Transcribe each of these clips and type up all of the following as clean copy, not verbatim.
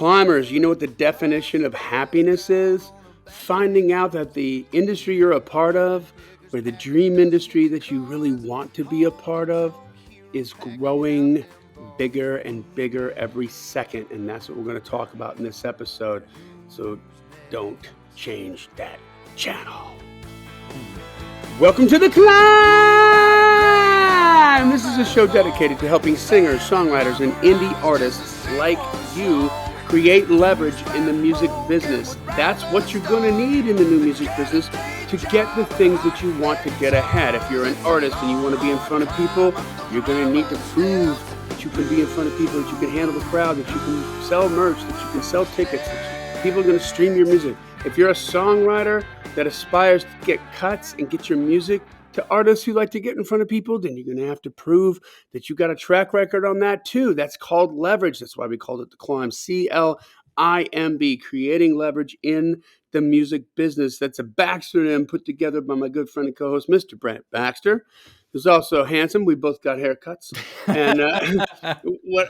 Climbers, you know what the definition of happiness is? Finding out that the industry you're a part of, or the dream industry that you really want to be a part of, is growing bigger and bigger every second. And that's what we're going to talk about in this episode. So don't change that channel. Welcome to the Climb! This is a show dedicated to helping singers, songwriters, and indie artists like you create leverage in the music business. That's what you're going to need in the new music business to get the things that you want to get ahead. If you're an artist and you want to be in front of people, you're going to need to prove that you can be in front of people, that you can handle the crowd, that you can sell merch, that you can sell tickets, that people are going to stream your music. If you're a songwriter that aspires to get cuts and get your music to artists who like to get in front of people, then you're going to have to prove that you got a track record on that too. That's called leverage. That's why we called it the Climb. C.L.I.M.B, creating leverage in the music business. That's a Baxter put together by my good friend and co-host, Mr. Brent Baxter, who's also handsome. We both got haircuts. And what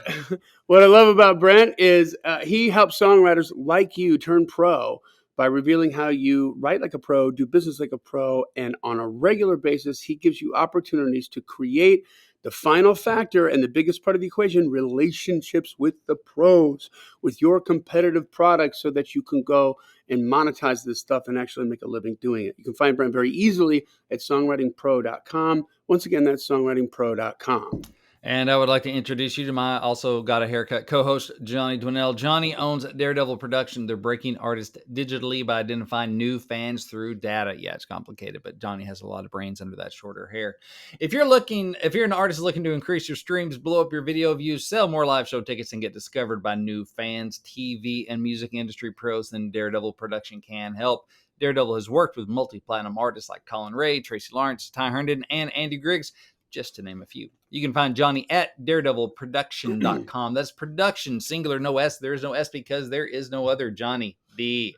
I love about Brent is he helps songwriters like you turn pro by revealing how you write like a pro, do business like a pro, and on a regular basis, he gives you opportunities to create the final factor and the biggest part of the equation, relationships with the pros, with your competitive product so that you can go and monetize this stuff and actually make a living doing it. You can find Brent very easily at songwritingpro.com. Once again, that's songwritingpro.com. And I would like to introduce you to my also got a haircut co-host, Johnny Dwinell. Johnny owns Daredevil Production. They're breaking artists digitally by identifying new fans through data. Yeah, it's complicated, but Johnny has a lot of brains under that shorter hair. If you're an artist looking to increase your streams, blow up your video views, sell more live show tickets, and get discovered by new fans, TV, and music industry pros, then Daredevil Production can help. Daredevil has worked with multi-platinum artists like Colin Ray, Tracy Lawrence, Ty Herndon, and Andy Griggs, just to name a few. You can find Johnny at daredevilproduction.com. That's production, singular, no S. There is no S because there is no other Johnny D.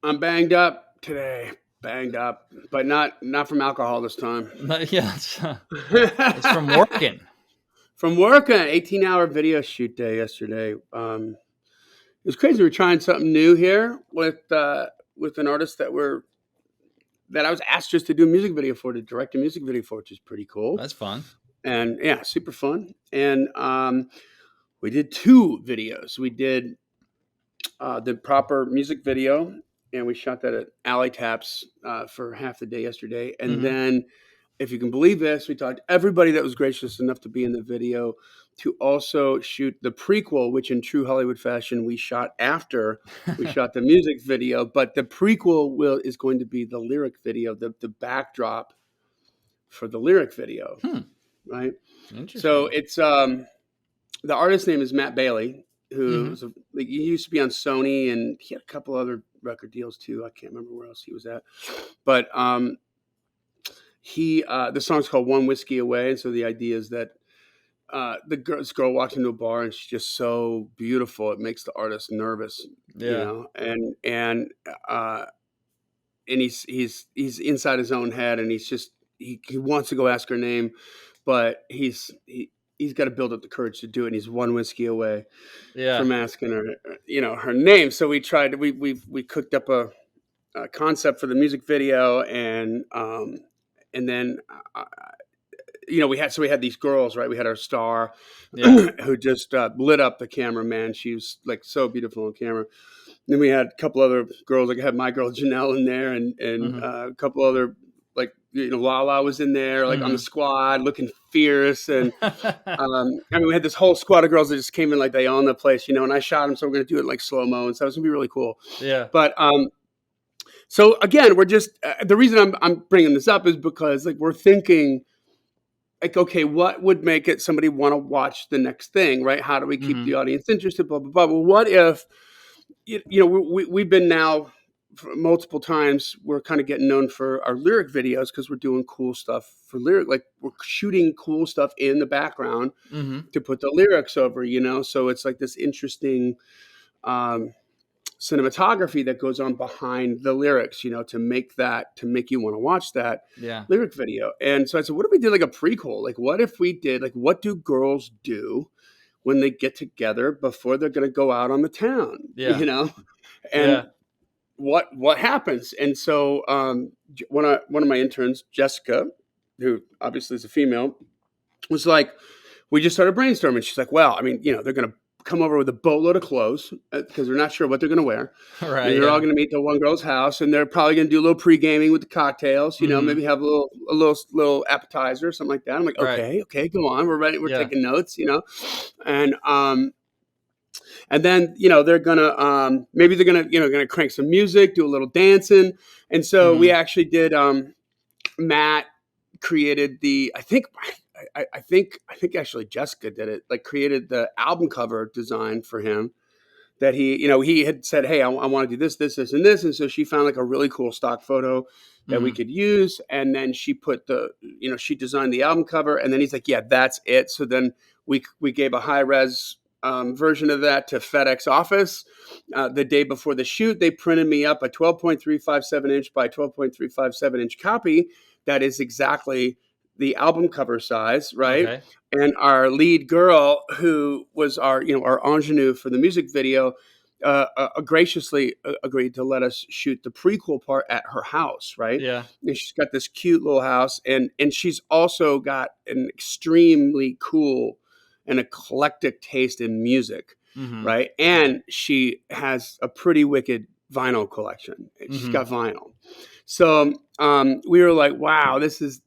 I'm banged up today. Banged up, but not from alcohol this time. Yeah, it's from working. From working, 18-hour video shoot day yesterday. It was crazy. We're trying something new here with an artist that I was asked just to do a music video for, to direct a music video for, which is pretty cool. That's fun. And yeah, super fun. And we did 2 videos. We did the proper music video, and we shot that at Alley Taps for half the day yesterday. And then, if you can believe this, we talked to everybody that was gracious enough to be in the video to also shoot the prequel, which in true Hollywood fashion, we shot after we shot the music video. But the prequel is going to be the lyric video, the backdrop for the lyric video, right? Interesting. So it's the artist's name is Matt Bailey, who he used to be on Sony, and he had a couple other record deals too. I can't remember where else he was at, but the song's called One Whiskey Away. And so the idea is that this girl walks into a bar and she's just so beautiful. It makes the artist nervous, you know, and he's inside his own head, and he wants to go ask her name, but he's got to build up the courage to do it. And he's one whiskey away from asking her, her name. So we cooked up a concept for the music video, and then we had these girls, right? We had our star who just lit up the camera, man. She was like so beautiful on camera. And then we had a couple other girls, like I had my girl Janelle in there, and a couple other, like, Lala was in there, like on the squad, looking fierce. And we had this whole squad of girls that just came in like they own the place, and I shot them. So we're going to do it like slow-mo. And so it's going to be really cool. Yeah. But so again, we're just the reason I'm bringing this up is because, like, we're thinking, like, okay, what would make somebody want to watch the next thing, right? How do we keep the audience interested? Blah blah blah. Well, what if we've been now for multiple times, we're kind of getting known for our lyric videos because we're doing cool stuff for lyric, like we're shooting cool stuff in the background to put the lyrics over, So it's like this interesting cinematography that goes on behind the lyrics, to make you want to watch that lyric video. And so I said, what if we did like a prequel? Like, what if we did, like, what do girls do when they get together before they're going to go out on the town, Yeah. and Yeah. what happens. And so one of my interns, Jessica, who obviously is a female, was like, we just started brainstorming. She's like, well, I mean, they're going to come over with a boatload of clothes because they're not sure what they're going to wear. Right. And they're all going to meet the one girl's house, and they're probably going to do a little pre-gaming with the cocktails, maybe have a little appetizer or something like that. I'm like, Right. okay, go on. We're ready. We're taking notes, and then they're gonna maybe they're gonna crank some music, do a little dancing. And so we actually did. Matt created I think actually Jessica did it, like created the album cover design for him, that he had said, hey, I want to do this, and this. And so she found like a really cool stock photo that we could use. And then she put she designed the album cover, and then he's like, yeah, that's it. So then we gave a high res version of that to FedEx office. The day before the shoot, they printed me up a 12.357 inch by 12.357 inch copy. That is exactly the album cover size, right? Okay. And our lead girl, who was our ingenue for the music video, graciously agreed to let us shoot the prequel part at her house, right? Yeah. And she's got this cute little house, and she's also got an extremely cool and eclectic taste in music, right? And she has a pretty wicked vinyl collection. She's got vinyl. So we were like, wow, this is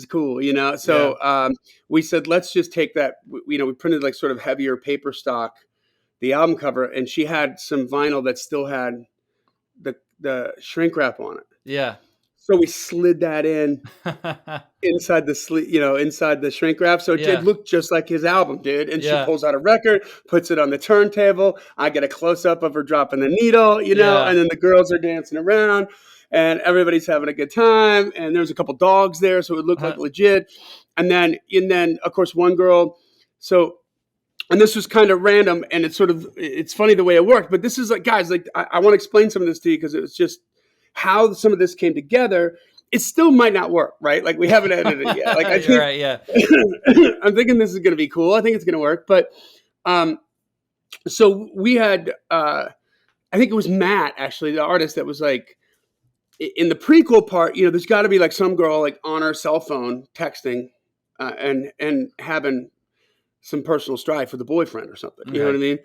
cool, So we said, let's just take that. We printed like sort of heavier paper stock, the album cover, and she had some vinyl that still had the shrink wrap on it. Yeah. So we slid that in inside the inside the shrink wrap, so it looked just like his album, dude. And she pulls out a record, puts it on the turntable. I get a close up of her dropping the needle, and then the girls are dancing around, and everybody's having a good time. And there's a couple dogs there, so it looked like legit. And then of course one girl. So, and this was kind of random, and it's funny the way it worked. But this is like, guys, like I want to explain some of this to you because it was just how some of this came together. It still might not work, right? Like we haven't edited it yet. Like I think, right, yeah. I'm thinking this is going to be cool. I think it's going to work. But so we had, I think it was Matt, actually, the artist, that was like, in the prequel part, there's got to be like some girl like on her cell phone texting and having some personal strife with a boyfriend or something. You know what I mean?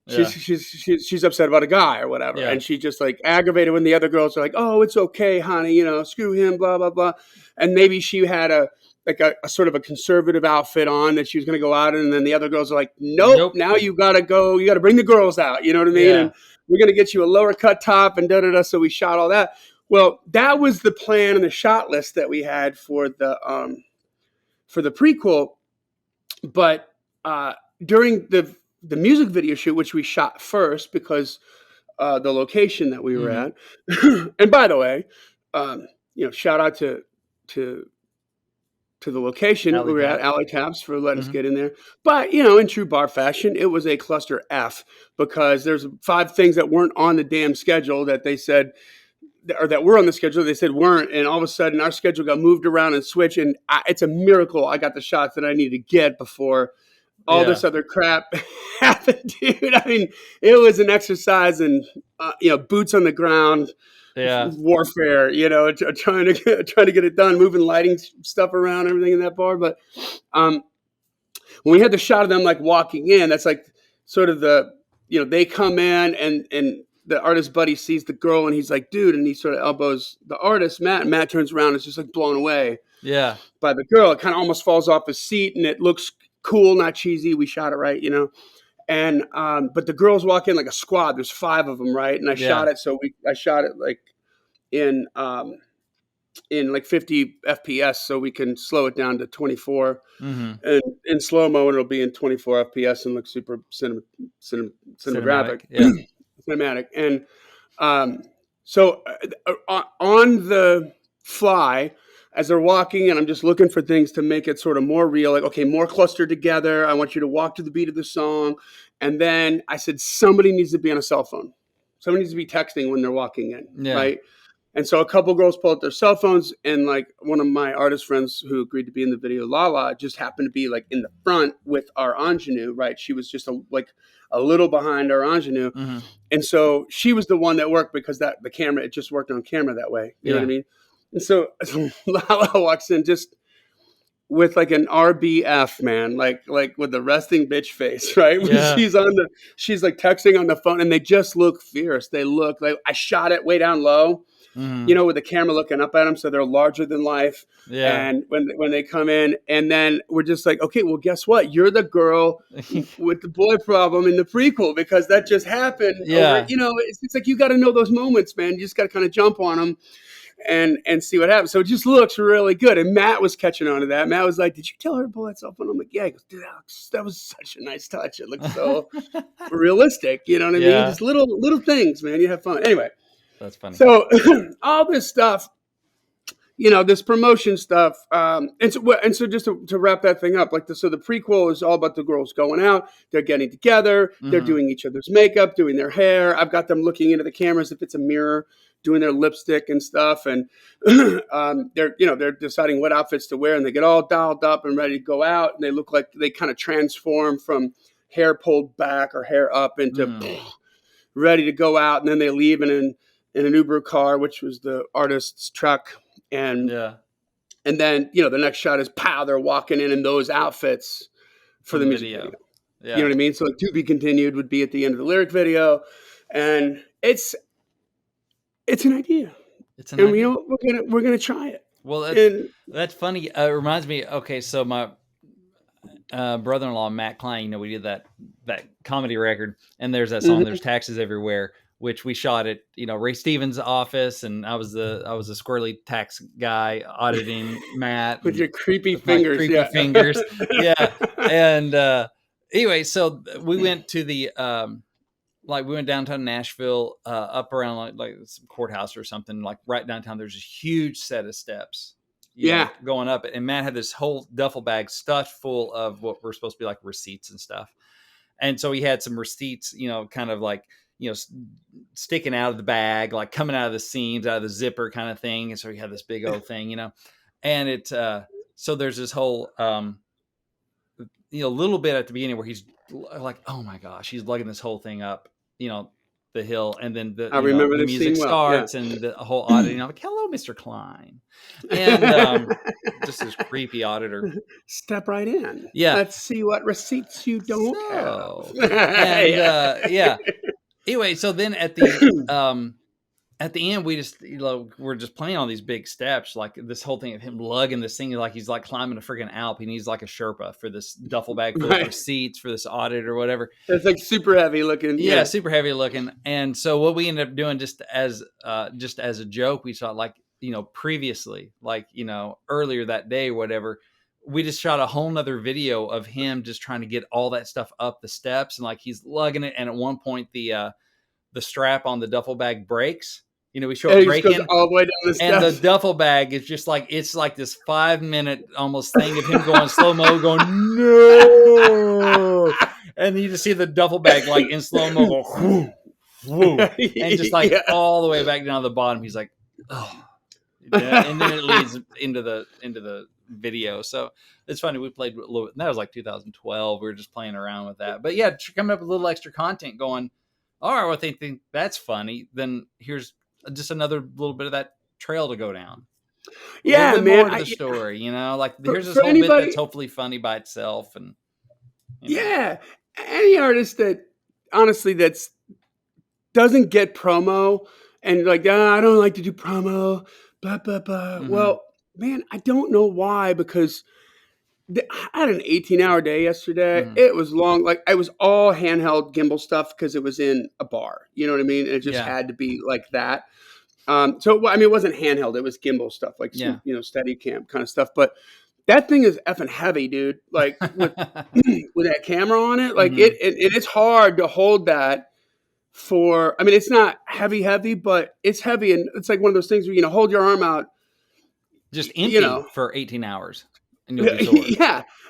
She's upset about a guy or whatever. Yeah. And she just like aggravated when the other girls are like, oh, it's okay, honey, screw him, blah, blah, blah. And maybe she had a sort of a conservative outfit on that she was going to go out in. And then the other girls are like, nope. Now you got to go. You got to bring the girls out. You know what I mean? Yeah. And we're going to get you a lower cut top and da-da-da. So we shot all that. Well, that was the plan and the shot list that we had for the prequel. But during the music video shoot, which we shot first because the location that we were at, and by the way, shout out to the location we were at, Alley Caps, for letting us get in there. But in true bar fashion, it was a cluster F because there's 5 things that weren't on the damn schedule that they said, or that were on the schedule, they said weren't, and all of a sudden our schedule got moved around and switched, and it's a miracle I got the shots that I needed to get before all this other crap happened, dude. I mean, it was an exercise in boots on the ground, warfare, trying to get it done, moving lighting stuff around, everything in that bar. But when we had the shot of them like walking in, that's like sort of the they come in, and the artist buddy sees the girl, and he's like, dude, and he sort of elbows the artist, Matt, and Matt turns around and is just like blown away by the girl. It kind of almost falls off his seat, and it looks cool, not cheesy. We shot it right, and but the girls walk in like a squad. There's 5 of them, right? And I shot it, I shot it like in like 50 FPS, so we can slow it down to 24, and in slow mo, it'll be in 24 FPS and look super cinematographic. Cinematic. And so on the fly, as they're walking, and I'm just looking for things to make it sort of more real, like, okay, more clustered together. I want you to walk to the beat of the song. And then I said, somebody needs to be on a cell phone. Somebody needs to be texting when they're walking in, right? And so a couple girls pull out their cell phones, and like one of my artist friends who agreed to be in the video, Lala, just happened to be like in the front with our ingenue, right? She was just a little behind our ingenue. Mm-hmm. And so she was the one that worked because the camera, it just worked on camera that way. You know what I mean? And so Lala walks in just with like an RBF, man, like with the resting bitch face, right? Yeah. She's like texting on the phone, and they just look fierce. They look like I shot it way down low, with the camera looking up at them, so they're larger than life. Yeah. And when they come in, and then we're just like, okay, well, guess what? You're the girl with the boy problem in the prequel because that just happened. Yeah. It's like you got to know those moments, man. You just got to kind of jump on them. And see what happens. So it just looks really good. And Matt was catching on to that. Matt was like, "Did you tell her to pull that cell phone?" I'm like, "Yeah." He goes, "Dude, that was such a nice touch. It looks so realistic." You know what I mean? Just little things, man. You have fun. Anyway, that's funny. So all this stuff, this promotion stuff, and so just to wrap that thing up, so the prequel is all about the girls going out. They're getting together. They're doing each other's makeup, doing their hair. I've got them looking into the cameras if it's a mirror, doing their lipstick and stuff, and they're deciding what outfits to wear, and they get all dialed up and ready to go out, and they look like they kind of transform from hair pulled back or hair up into ready to go out, and then they leave in an Uber car, which was the artist's truck, and then the next shot is pow, they're walking in those outfits for the music video. You know what I mean? So To Be Continued would be at the end of the lyric video, and it's an idea. Idea. We're gonna try it. Well, that's funny. It reminds me. Okay, so my brother-in-law Matt Klein, we did that comedy record, and there's that song. There's Taxes Everywhere, which we shot at Ray Stevens' office, and I was a squirrely tax guy auditing Matt with your creepy fingers. Fingers. Yeah. And anyway, so we went to the we went downtown Nashville, up around like some courthouse or something, like right downtown. There's a huge set of steps, going up it. And Matt had this whole duffel bag stuffed full of what were supposed to be like receipts and stuff. And so he had some receipts, kind of like, sticking out of the bag, like coming out of the seams, out of the zipper kind of thing. And so he had this big old thing, and it, so there's this whole, little bit at the beginning where he's like, oh my gosh, he's lugging this whole thing up, the hill, and then I remember the music starts and the whole auditing. I'm like, hello, Mr. Klein. And just this creepy auditor. Step right in. Yeah. Let's see what receipts you don't have. And anyway, so then at the end, we just, we're just playing on these big steps, like this whole thing of him lugging this thing, like he's like climbing a freaking Alp. He needs like a Sherpa for this duffel bag full of receipts for this audit or whatever. It's like super heavy looking. Yeah, super heavy looking. And so what we ended up doing just as a joke, we shot previously, earlier that day or whatever, we just shot a whole nother video of him just trying to get all that stuff up the steps, and like he's lugging it. And at one point the strap on the duffel bag breaks. We show it breaking all the way down the steps. And the duffel bag is just like, it's like this 5-minute almost thing of him going slow-mo, going, no. And you just see the duffel bag like in slow-mo go, whoo, whoo, and just like all the way back down to the bottom. He's like, oh. And then it leads into the video. So it's funny. We played a little bit. That was like 2012. We were just playing around with that. But yeah, coming up with a little extra content going, all right, well, they think that's funny. Then here's just another little bit of that trail to go down. Yeah, man. More to the story, here's this whole bit that's hopefully funny by itself. And yeah, any artist that honestly doesn't get promo and like, I don't like to do promo, blah, blah, blah. Mm-hmm. Well, man, I don't know why, because I had an 18-hour day yesterday. Mm-hmm. It was long. Like, I was all handheld gimbal stuff because it was in a bar. You know what I mean? And it just had to be like that. So, I mean, it wasn't handheld. It was gimbal stuff, like, Steadicam kind of stuff. But that thing is effing heavy, dude. Like, with that camera on it, like, it's hard to hold that for, I mean, it's not heavy, but it's heavy. And it's like one of those things where, hold your arm out. Just empty for 18 hours. And you'll be sore.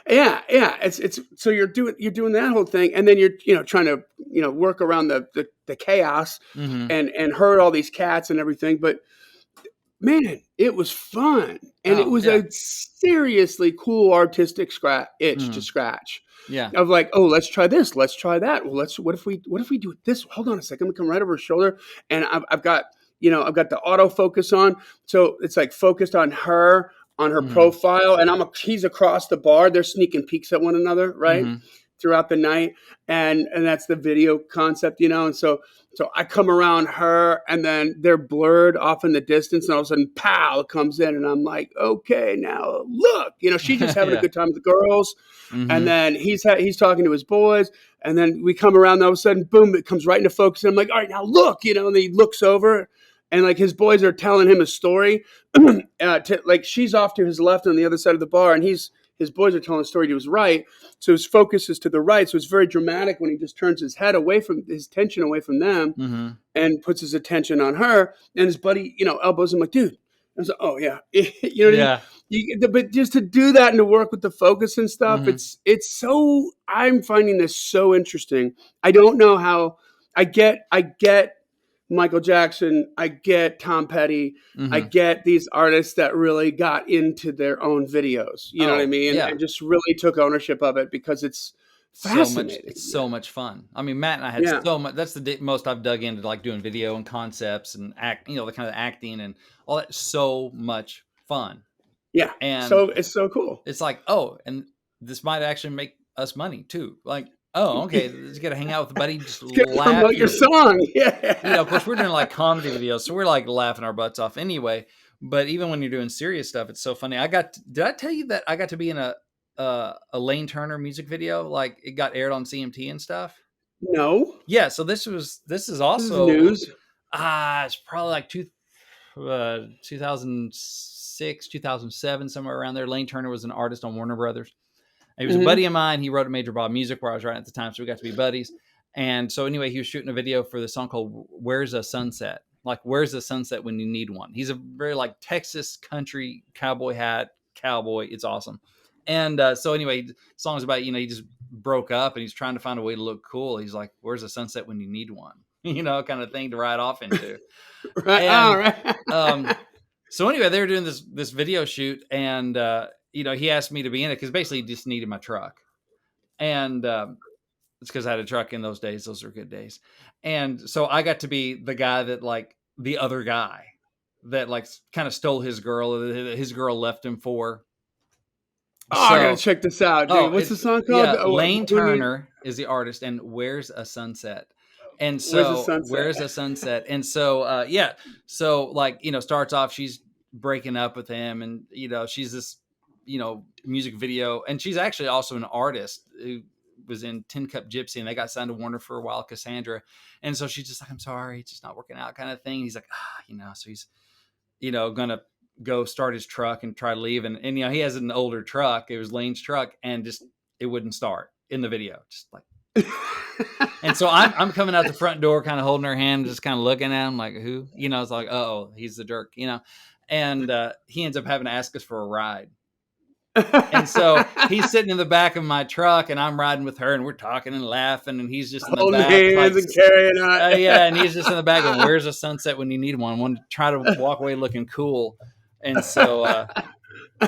Yeah. It's so you're doing that whole thing, and then you're trying to work around the chaos and herd all these cats and everything. But man, it was fun. And it was a seriously cool artistic itch to scratch. Yeah. Of like, oh, let's try this, let's try that. Well, what if we do this? Hold on a second, we come right over her shoulder, and I've got I've got the autofocus on, so it's like focused on her profile, and he's across the bar. They're sneaking peeks at one another, right, throughout the night, and that's the video concept, and so I come around her, and then they're blurred off in the distance, and all of a sudden, pow, comes in, and I'm like, okay, now look, she's just having a good time with the girls. And then he's talking to his boys, and then we come around, and all of a sudden, boom, it comes right into focus. And I'm like, all right, now look, and he looks over, and like his boys are telling him a story. Like she's off to his left on the other side of the bar, and his boys are telling a story to his right. So his focus is to the right. So it's very dramatic when he just turns his head his attention away from them, and puts his attention on her. And his buddy, elbows him like, dude. I was like, oh yeah, but just to do that and to work with the focus and stuff, it's so. I'm finding this so interesting. I don't know how. I get Michael Jackson. I get Tom Petty. I get these artists that really got into their own videos. You know what I mean? And just really took ownership of it because it's fascinating. It's so much fun. I mean, Matt and I had so much. That's the most I've dug into, like doing video and concepts and act. The kind of acting and all that. So much fun. Yeah, and so it's so cool. It's like, oh, and this might actually make us money too. Like, oh, okay, let's get to hang out with a buddy, just laugh. Promote your song. Yeah. Of course, we're doing like comedy videos, so we're like laughing our butts off anyway. But even when you're doing serious stuff, it's so funny. Did I tell you that I got to be in a Lane Turner music video? Like it got aired on CMT and stuff. No. Yeah. So this is also news. It's probably like 2006, 2007, somewhere around there. Lane Turner was an artist on Warner Brothers. He was a buddy of mine. He wrote a Major Bob music where I was writing at the time, so we got to be buddies. And so anyway, he was shooting a video for the song called "Where's a Sunset?" Like, where's a sunset when you need one? He's a very like Texas country cowboy hat cowboy. It's awesome. And so anyway, the song's about, he just broke up and he's trying to find a way to look cool. He's like, where's a sunset when you need one? Kind of thing to ride off into. Right. All right. So anyway, they were doing this video shoot, and he asked me to be in it because basically he just needed my truck. And it's because I had a truck in those days. Those are good days. And so I got to be the guy that like the other guy that like kind of stole his girl. His girl left him for. Oh, I gotta check this out, dude. What's the song called? Yeah, Lane Turner is the artist, and Where's a Sunset? And so Where's a Sunset? And so so like starts off, she's breaking up with him, and she's this music video, and she's actually also an artist who was in Tin Cup Gypsy, and they got signed to Warner for a while, Cassandra. And so she's just like, I'm sorry, it's just not working out, kind of thing. He's like, so he's gonna go start his truck and try to leave, and he has an older truck. It was Lane's truck, and just it wouldn't start in the video, just like. And so I'm coming out the front door, kind of holding her hand, just kind of looking at him like, who? It's like, oh, he's the jerk, and he ends up having to ask us for a ride. And so he's sitting in the back of my truck, and I'm riding with her, and we're talking and laughing, and he's just in the back, hands and carrying on. And he's just in the back, and where's a sunset when you need one? Want to try to walk away looking cool, and so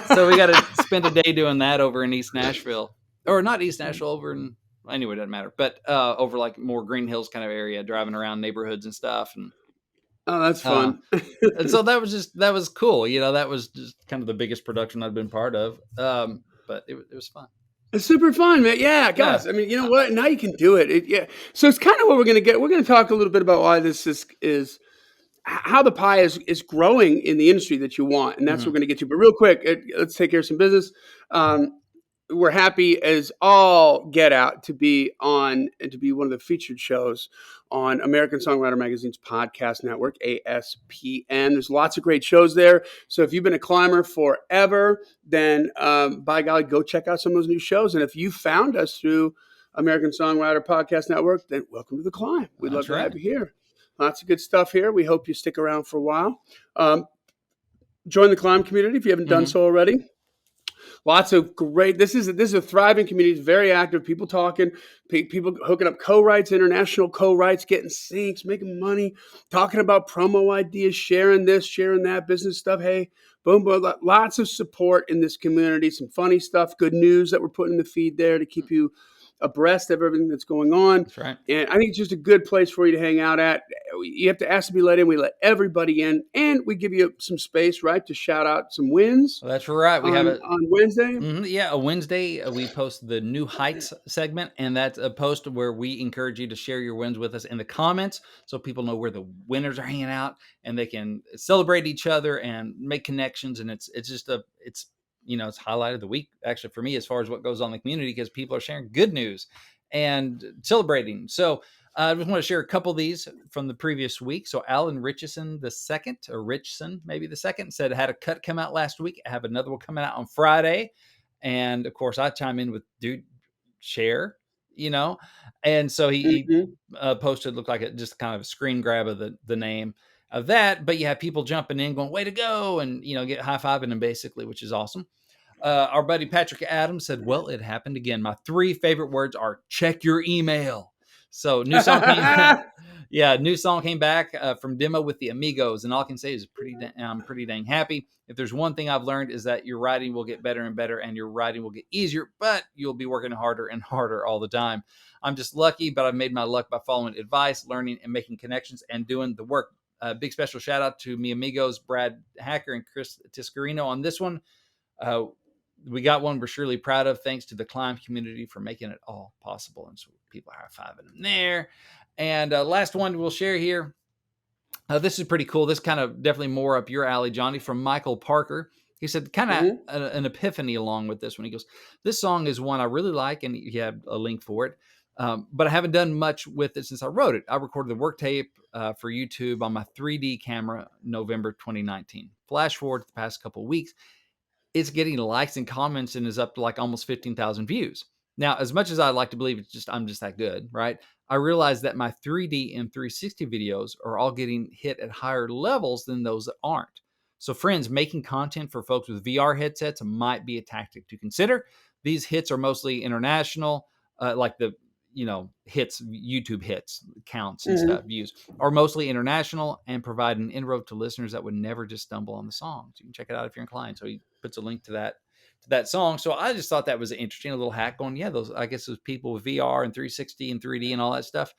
so we got to spend a day doing that over in East Nashville, or not East Nashville, over in anyway, it doesn't matter, but over like more Green Hills kind of area, driving around neighborhoods and stuff, and. Oh, that's fun. And so that was cool. That was just kind of the biggest production I'd been part of. But it was fun. It's super fun, man. Yeah, guys. Yeah. I mean, you know what? Now you can do it. Yeah. So it's kind of what we're going to get. We're going to talk a little bit about why this is how the pie is growing in the industry that you want. And that's what we're going to get to. But real quick, let's take care of some business. We're happy as all get out to be on and to be one of the featured shows on American Songwriter Magazine's podcast network, ASPN. There's lots of great shows there. So if you've been a climber forever, then by golly, go check out some of those new shows. And if you found us through American Songwriter Podcast Network, then welcome to the climb. We'd love to have you here. Lots of good stuff here. We hope you stick around for a while. Join the climb community if you haven't done so already. Lots of great. This is a thriving community. It's very active. People talking. People hooking up co-writes, international co-writes, getting syncs, making money, talking about promo ideas, sharing this, sharing that, business stuff. Hey, boom, boom. Lots of support in this community. Some funny stuff, good news that we're putting in the feed there to keep you abreast of everything that's going on. That's right. And I think it's just a good place for you to hang out at. You have to ask to be let in. We let everybody in, and we give you some space, right, to shout out some wins. Well, that's right. We have it on Wednesday. Yeah, a Wednesday. We post the New Heights segment, and that's a post where we encourage you to share your wins with us in the comments, so people know where the winners are hanging out, and they can celebrate each other and make connections. And it's it's highlight of the week, actually, for me, as far as what goes on in the community, because people are sharing good news and celebrating. So I just want to share a couple of these from the previous week. So Alan Richardson the second, or Richson maybe the second, said had a cut come out last week. I have another one coming out on Friday. And of course I chime in with, dude, share, and so he posted, looked like it just kind of a screen grab of the name of that. But you have people jumping in going, way to go, and get high-fiving them basically, which is awesome. Our buddy Patrick Adams said, well, it happened again. My 3 favorite words are check your email. So new song came back from demo with the Amigos, and all I can say is I'm pretty dang happy. If there's one thing I've learned, is that your writing will get better and better, and your writing will get easier, but you'll be working harder and harder all the time. I'm just lucky, but I've made my luck by following advice, learning, and making connections, and doing the work. Big special shout out to me amigos, Brad Hacker and Chris Tiscarino on this one. We got one we're surely proud of. Thanks to the C.L.I.M.B community for making it all possible. And so people are high-fiving them there. And last one we'll share here. This is pretty cool. This kind of definitely more up your alley, Johnny, from Michael Parker. He said kind of an epiphany along with this one. He goes, this song is one I really like, and he had a link for it. But I haven't done much with it since I wrote it. I recorded the work tape for YouTube on my 3D camera, November 2019. Flash forward to the past couple of weeks. It's getting likes and comments and is up to like almost 15,000 views. Now, as much as I'd like to believe I'm just that good, right? I realized that my 3D and 360 videos are all getting hit at higher levels than those that aren't. So friends, making content for folks with VR headsets might be a tactic to consider. These hits are mostly international, like the hits, YouTube hits, counts and stuff, views, are mostly international, and provide an inroad to listeners that would never just stumble on the song. So you can check it out if you're inclined. So he puts a link to that song. So I just thought that was interesting, a little hack going, those people with VR and 360 and 3D and all that stuff,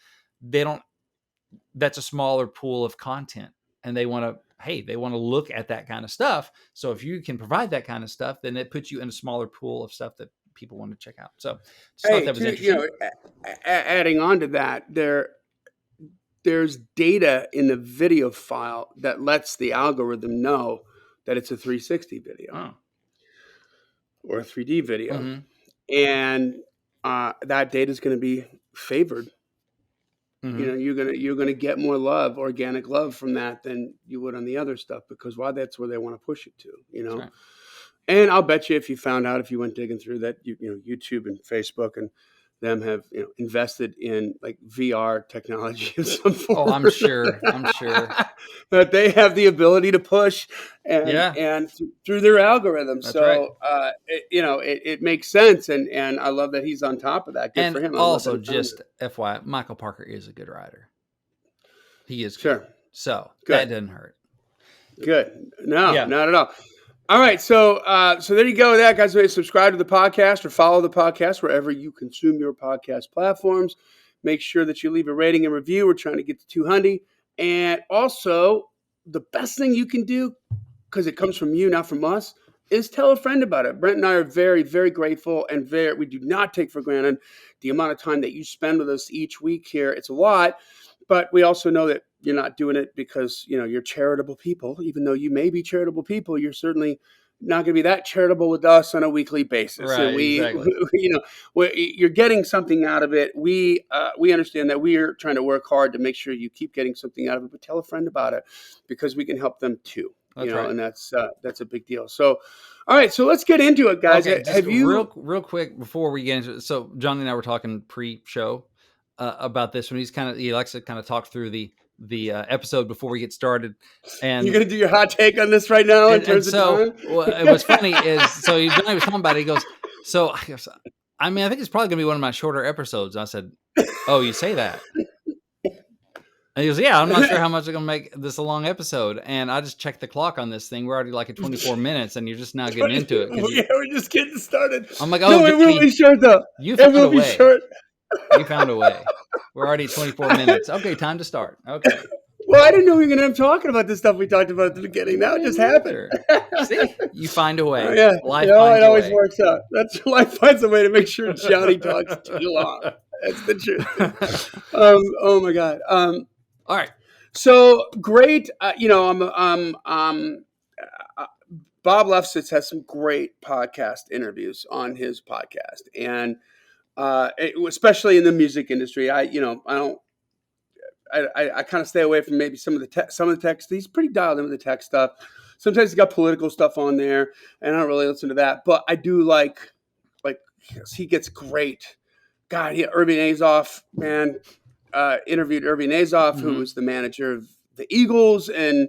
that's a smaller pool of content, and they want to look at that kind of stuff. So if you can provide that kind of stuff, then it puts you in a smaller pool of stuff that people want to check out. So just thought that was interesting. Adding on to that, there's data in the video file that lets the algorithm know that it's a 360 video or a 3D video, and that data is going to be favored. You're gonna get more love, organic love, from that than you would on the other stuff, because that's where they want to push it to. Right. And I'll bet you, if you went digging through that, YouTube and Facebook and them have invested in like VR technology of some form. Oh, I'm sure that they have the ability to push and through their algorithms. That's so right. It makes sense, and I love that he's on top of that. Good for him. Also, just FYI, Michael Parker is a good writer. He is good. Sure. So that doesn't hurt. Good. No, not at all. All right, so there you go with that, guys. Subscribe to the podcast or follow the podcast wherever you consume your podcast platforms. Make sure that you leave a rating and review. We're trying to get to 200. And also, the best thing you can do, because it comes from you, not from us, is tell a friend about it. Brent and I are very, very grateful, and we do not take for granted the amount of time that you spend with us each week here. It's a lot, but we also know that you're not doing it because you're charitable people. Even though you may be charitable people, you're certainly not going to be that charitable with us on a weekly basis. Right, and exactly. You're getting something out of it. We understand that we are trying to work hard to make sure you keep getting something out of it. But tell a friend about it, because we can help them too. That's right. And that's a big deal. So, all right, so let's get into it, guys. Okay, have you real quick before we get into it? So Johnny and I were talking pre-show about this one. He likes to kind of talk through the episode before we get started. And you're gonna do your hot take on this right now in terms of time. What's funny is, so Johnny was talking about it. He goes, so I mean, I think it's probably gonna be one of my shorter episodes. I said, oh, you say that? And he goes, yeah, I'm not sure how much it's gonna make this a long episode. And I just checked the clock on this thing. We're already like at 24 minutes, and you're just now getting into it. Yeah, we're just getting started. I'm like, oh, no, it will be short though. You found a way. Short. You found a way. We're already at 24 minutes. Okay, time to start. Okay. Well, I didn't know we were going to end up talking about this stuff we talked about at the beginning. Now it just happened. See, you find a way. Yeah, life it always works out. Life finds a way to make sure Johnny talks too long. That's the truth. Oh my God. All right. So great. Bob Lefsetz has some great podcast interviews on his podcast, and especially in the music industry. I kind of stay away from maybe some of the tech. He's pretty dialed into the tech stuff. Sometimes he's got political stuff on there, and I don't really listen to that. But I do like he gets great. God, Irving Azoff, man, interviewed Irving Azoff, who was the manager of the Eagles, and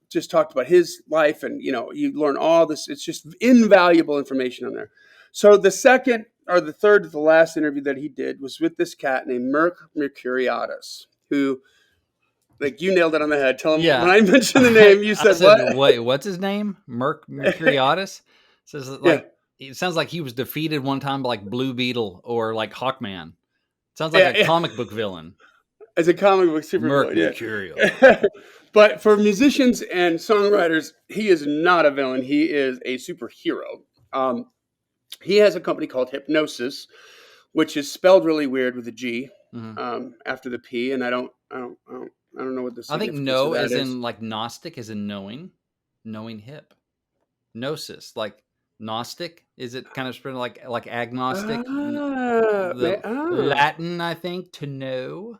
just talked about his life. And you learn all this. It's just invaluable information on there. So the second or the third to the last interview that he did was with this cat named Merc Mercuriadis, who, like, you nailed it on the head. Tell him when I mentioned the name, you said what? Wait, what's his name? Merc Mercuriadis? Says it sounds like he was defeated one time by like Blue Beetle or like Hawkman. Sounds like a comic book villain. As a comic book supervillain, Mercuriadis. But for musicians and songwriters, he is not a villain. He is a superhero. He has a company called Hipgnosis, which is spelled really weird with a G after the P, and I don't know what this. I think no, as in like Gnostic, as in knowing hip. Gnosis, like Gnostic. Is it kind of spread like agnostic? Latin, I think, to know.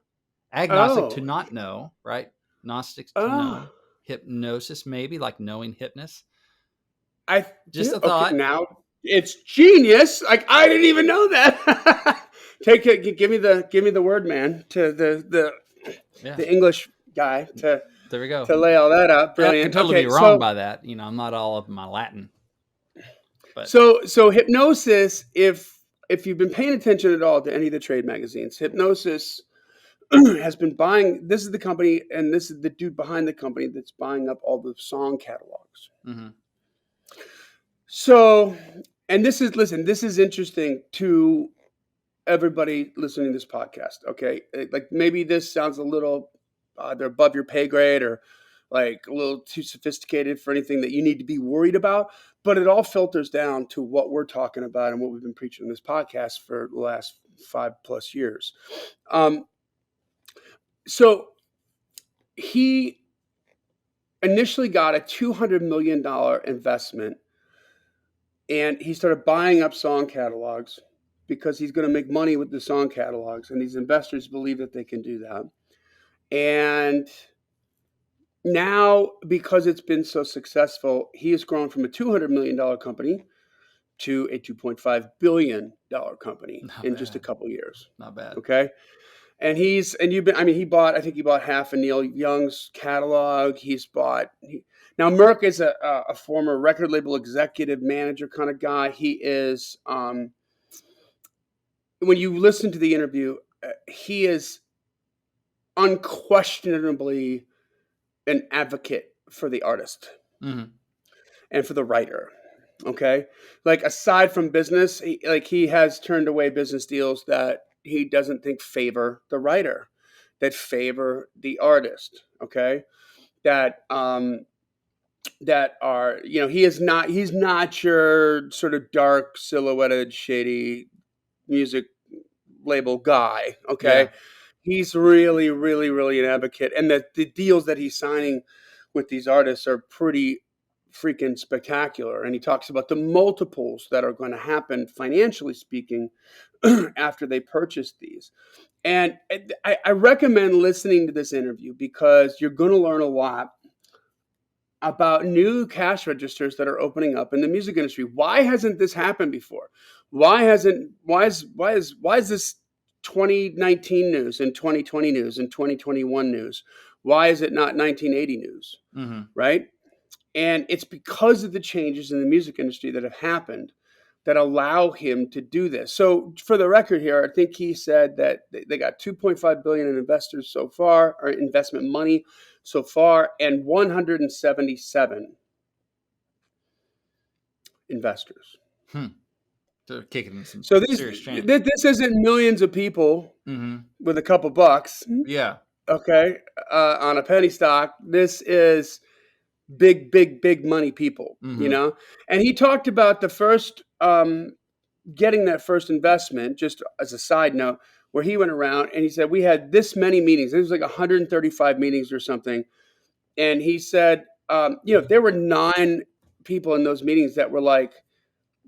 Agnostic to not know, right? Gnostic to know. Hypnosis, maybe like knowing hypness. A thought. Now. It's genius. Like, I didn't even know that. Give me the word, man, to the English guy to there we go to lay all that out. Brilliant. I can totally be wrong by that. I'm not all up in my Latin. But so Hipgnosis, if you've been paying attention at all to any of the trade magazines, Hipgnosis has been buying. This is the company, and this is the dude behind the company that's buying up all the song catalogs. Mm-hmm. So, and this is interesting to everybody listening to this podcast. Okay. Like, maybe this sounds a little either above your pay grade or like a little too sophisticated for anything that you need to be worried about, but it all filters down to what we're talking about and what we've been preaching in this podcast for the last 5+ years. So he initially got a $200 million investment, and he started buying up song catalogs because he's going to make money with the song catalogs. And these investors believe that they can do that. And now, because it's been so successful, he has grown from a $200 million company to a $2.5 billion company just a couple years. Not bad. Okay. And he bought half of Neil Young's catalog. Now, Merc is a former record label executive manager kind of guy. He is, when you listen to the interview, he is unquestionably an advocate for the artist and for the writer. Okay. Like, aside from business, he has turned away business deals that he doesn't think favor the writer, that favor the artist. Okay. That are, he's not your sort of dark silhouetted, shady music label guy. Okay. Yeah. He's really, really, really an advocate. And the deals that he's signing with these artists are pretty freaking spectacular. And he talks about the multiples that are going to happen, financially speaking, after they purchase these. And I recommend listening to this interview because you're going to learn a lot about new cash registers that are opening up in the music industry. Why hasn't this happened before? Why is this 2019 news and 2020 news and 2021 news? Why is it not 1980 news? Mm-hmm. Right? And it's because of the changes in the music industry that have happened that allow him to do this. So for the record here, I think he said that they got 2.5 billion in investors so far, or investment money so far, and 177 investors. They're kicking some So serious change. this isn't millions of people with a couple bucks. Yeah. Okay. On a penny stock. This is big money people, you know? And he talked about the first, getting that first investment, just as a side note, where he went around and he said, we had this many meetings. It was like 135 meetings or something. And he said, there were 9 people in those meetings that were like,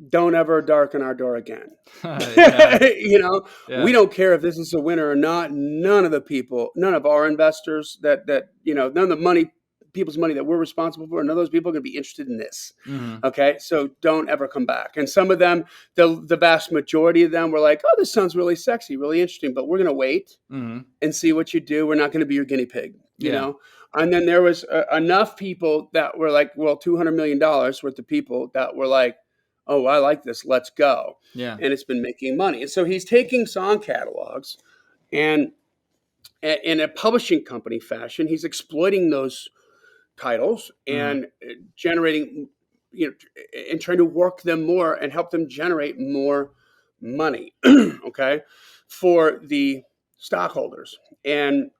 don't ever darken our door again. We don't care if this is a winner or not. None of our investors none of the people's money that we're responsible for, none of those people are going to be interested in this. Okay. So don't ever come back. And some of them, the vast majority of them were like, oh, this sounds really sexy, really interesting, but we're going to wait and see what you do. We're not going to be your guinea pig, you know? And then there was enough people that were like, well, $200 million worth of people that were like, oh, I like this. Let's go. Yeah. And it's been making money. And so he's taking song catalogs and in a publishing company fashion, he's exploiting those titles and generating, and trying to work them more and help them generate more money, okay, for the stockholders. And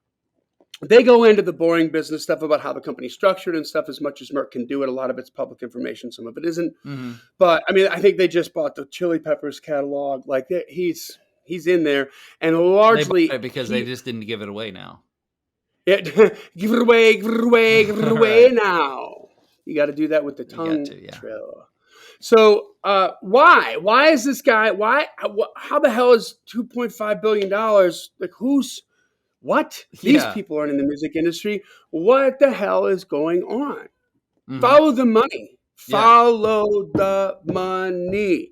they go into the boring business stuff about how the company's structured and stuff as much as Merck can do it. A lot of it's public information. Some of it isn't. But I mean, I think they just bought the Chili Peppers catalog. Like he's in there, and largely they because they just didn't give it away now. Yeah, give it away now. You got to do that with the tongue trill. So why is this guy? How the hell is $2.5 billion? Like what? These people aren't in the music industry. What the hell is going on? Follow the money. Follow the money.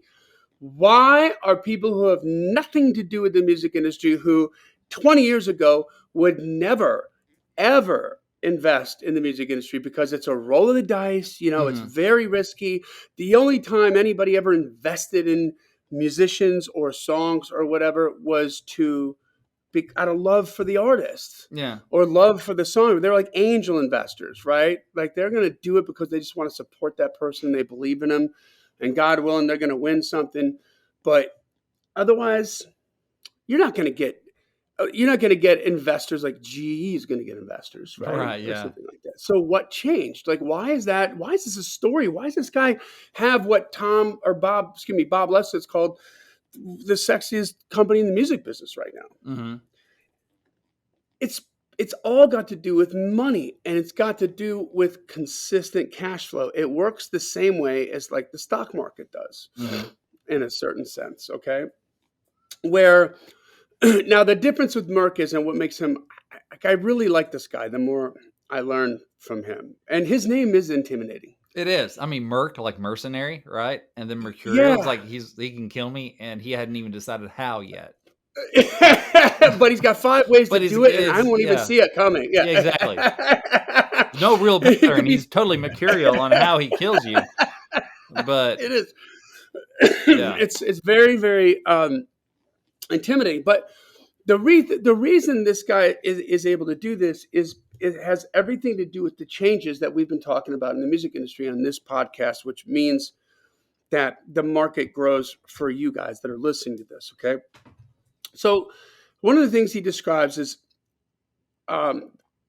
Why are people who have nothing to do with the music industry, who 20 years ago would never, ever invest in the music industry because it's a roll of the dice, it's very risky. The only time anybody ever invested in musicians or songs or whatever was out of love for the artist, or love for the song. They're like angel investors, right? Like they're going to do it because they just want to support that person. They believe in them, and God willing, they're going to win something. But otherwise, you're not going to get investors like GE is going to get investors, right? Right, or something like that. So what changed? Like, why is that? Why is this a story? Why does this guy have what Bob Lefsetz's called the sexiest company in the music business right now? It's all got to do with money, and it's got to do with consistent cash flow. It works the same way as like the stock market does, in a certain sense. Okay, where now the difference with Merck is, and what makes him, I really like this guy. The more I learn from him, and his name is intimidating. It is. I mean, Merc, like mercenary, right? And then Mercurial is like he can kill me, and he hadn't even decided how yet. But he's got 5 ways to do it, and I won't even see it coming. Yeah, exactly. No real better, and he's totally mercurial on how he kills you. But it is. It's very, very intimidating. But the reason this guy is able to do this is it has everything to do with the changes that we've been talking about in the music industry on this podcast, which means that the market grows for you guys that are listening to this. Okay. So one of the things he describes is,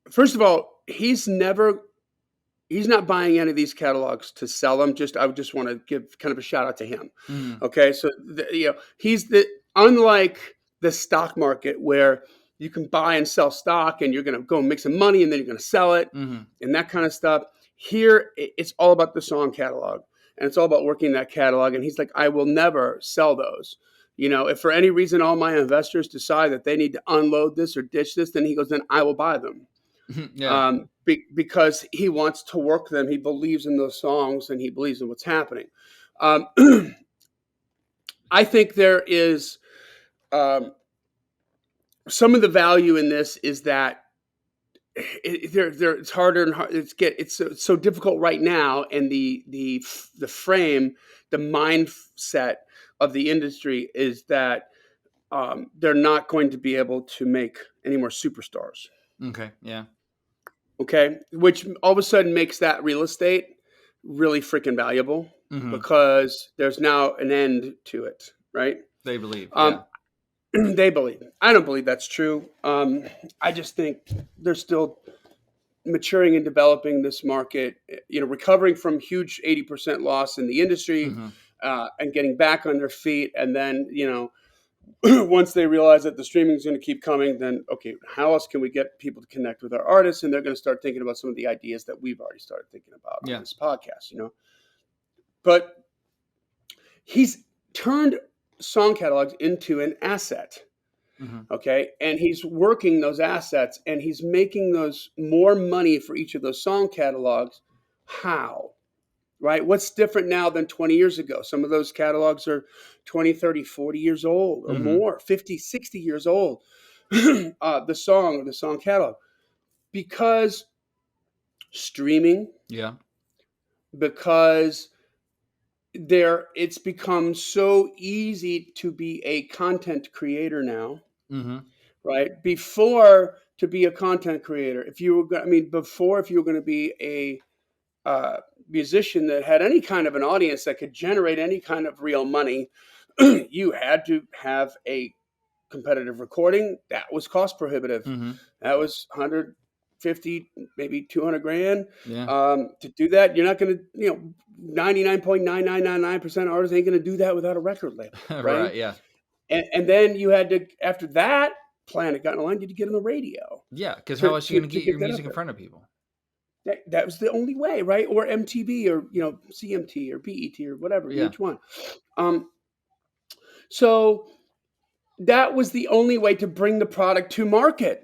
first of all, he's not buying any of these catalogs to sell them. I would just want to give kind of a shout out to him. Okay. So, he's unlike the stock market where you can buy and sell stock and you're going to go and make some money and then you're going to sell it and that kind of stuff. Here, it's all about the song catalog, and it's all about working that catalog. And he's like, I will never sell those. If for any reason all my investors decide that they need to unload this or ditch this, then he goes, then I will buy them. Because he wants to work them. He believes in those songs and he believes in what's happening. I think there is some of the value in this is that it's harder and harder. It's so difficult right now, and the frame, the mindset of the industry is that they're not going to be able to make any more superstars. Okay. Yeah. Okay, which all of a sudden makes that real estate really freaking valuable because there's now an end to it, right? They believe. Yeah. They believe. I don't believe that's true. I just think they're still maturing and developing this market, recovering from huge 80% loss in the industry and getting back on their feet. And then, once they realize that the streaming is going to keep coming, then, okay, how else can we get people to connect with our artists? And they're going to start thinking about some of the ideas that we've already started thinking about on this podcast, But he's turned song catalogs into an asset. Okay. And he's working those assets and he's making those more money for each of those song catalogs. How? Right? What's different now than 20 years ago? Some of those catalogs are 20, 30, 40 years old or more, 50, 60 years old. The song catalog. Because streaming. Yeah. Because it's become so easy to be a content creator now. Right? Before, to be a content creator, if you were going to be a musician that had any kind of an audience that could generate any kind of real money, you had to have a competitive recording. That was cost prohibitive. That was 150, maybe 200 grand. To do that, you're not going to, 99.9999% of artists ain't going to do that without a record label. Right? Yeah. And then you had to, after that, Planet got in line, you had to get on the radio. Yeah, because how else are you going to get your music in front of people? That was the only way, right? Or MTV or, CMT or BET or whatever, each one. So that was the only way to bring the product to market,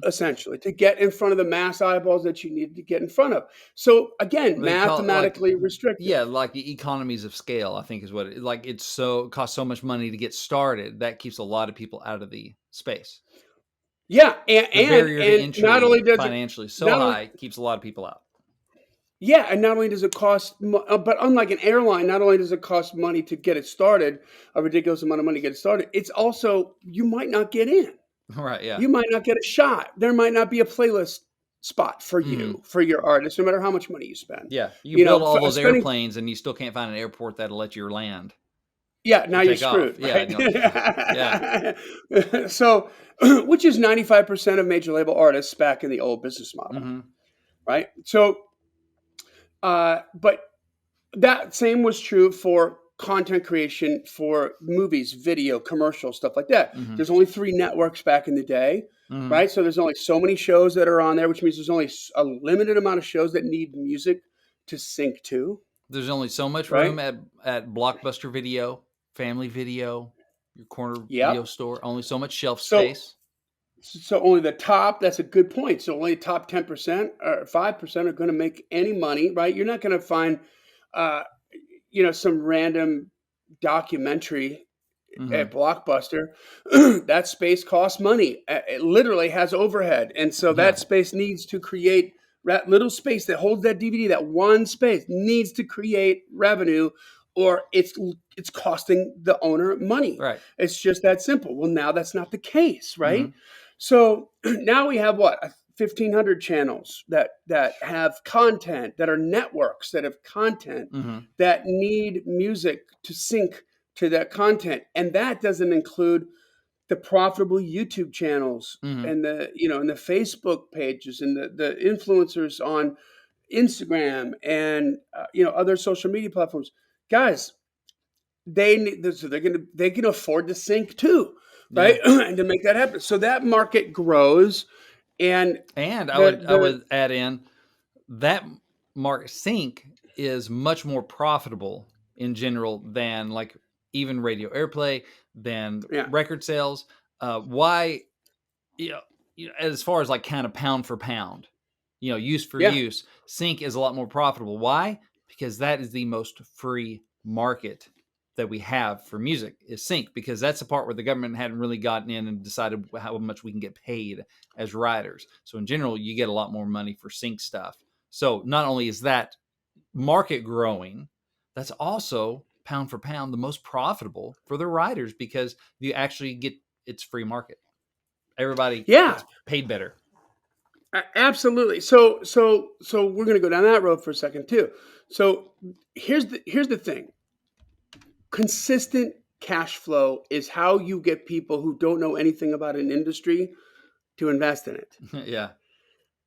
essentially, to get in front of the mass eyeballs that you needed to get in front of. So again, mathematically restricted. Yeah, like the economies of scale, I think is what it costs so much money to get started. That keeps a lot of people out of the space. Yeah, the barrier to entry, not only does financially high, keeps a lot of people out. Yeah, and not only does it cost, but unlike an airline, not only does it cost money to get it started, a ridiculous amount of money to get it started, it's also, you might not get in. Right, yeah. You might not get a shot. There might not be a playlist spot for you, for your artist, no matter how much money you spend. Yeah, you build all those airplanes and you still can't find an airport that'll let you land. Yeah, now you're screwed. Right? Yeah. So, which is 95% of major label artists back in the old business model, right? So, but that same was true for content creation for movies, video, commercial, stuff like that. There's only 3 networks back in the day, right? So there's only so many shows that are on there, which means there's only a limited amount of shows that need music to sync to. There's only so much room at Blockbuster Video, Family Video, your corner video store. Only so much shelf space. So only the top, that's a good point. So only the top 10% or 5% are going to make any money, right? You're not going to find, some random documentary at Blockbuster. That space costs money. It literally has overhead. And so that space needs to create, that little space that holds that DVD, that one space needs to create revenue, or it's costing the owner money. Right. It's just that simple. Well, now that's not the case, right? So now we have 1,500 channels that have content, that are networks that have content that need music to sync to that content. And that doesn't include the profitable YouTube channels and the, and the Facebook pages and the influencers on Instagram and, other social media platforms. Guys, they can afford to sync too. Right. And to make that happen. So that market grows. And I would add in that sync is much more profitable in general than like even radio airplay, than record sales. Why, as far as like kind of pound for pound, use for use, sync is a lot more profitable. Why? Because that is the most free market that we have for music is sync, because that's the part where the government hadn't really gotten in and decided how much we can get paid as writers. So in general, you get a lot more money for sync stuff. So not only is that market growing, that's also pound for pound the most profitable for the writers, because you actually get, it's free market. Everybody gets paid better. Absolutely. So we're going to go down that road for a second too. So here's the thing. Consistent cash flow is how you get people who don't know anything about an industry to invest in it. Yeah.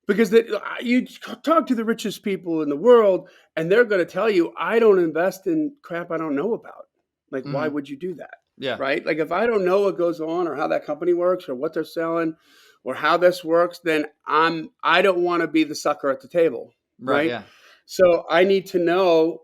Because you talk to the richest people in the world, and they're going to tell you, I don't invest in crap I don't know about. Like, why would you do that? Yeah. Right? Like, if I don't know what goes on or how that company works or what they're selling or how this works, then I don't want to be the sucker at the table. Right? Yeah. So I need to know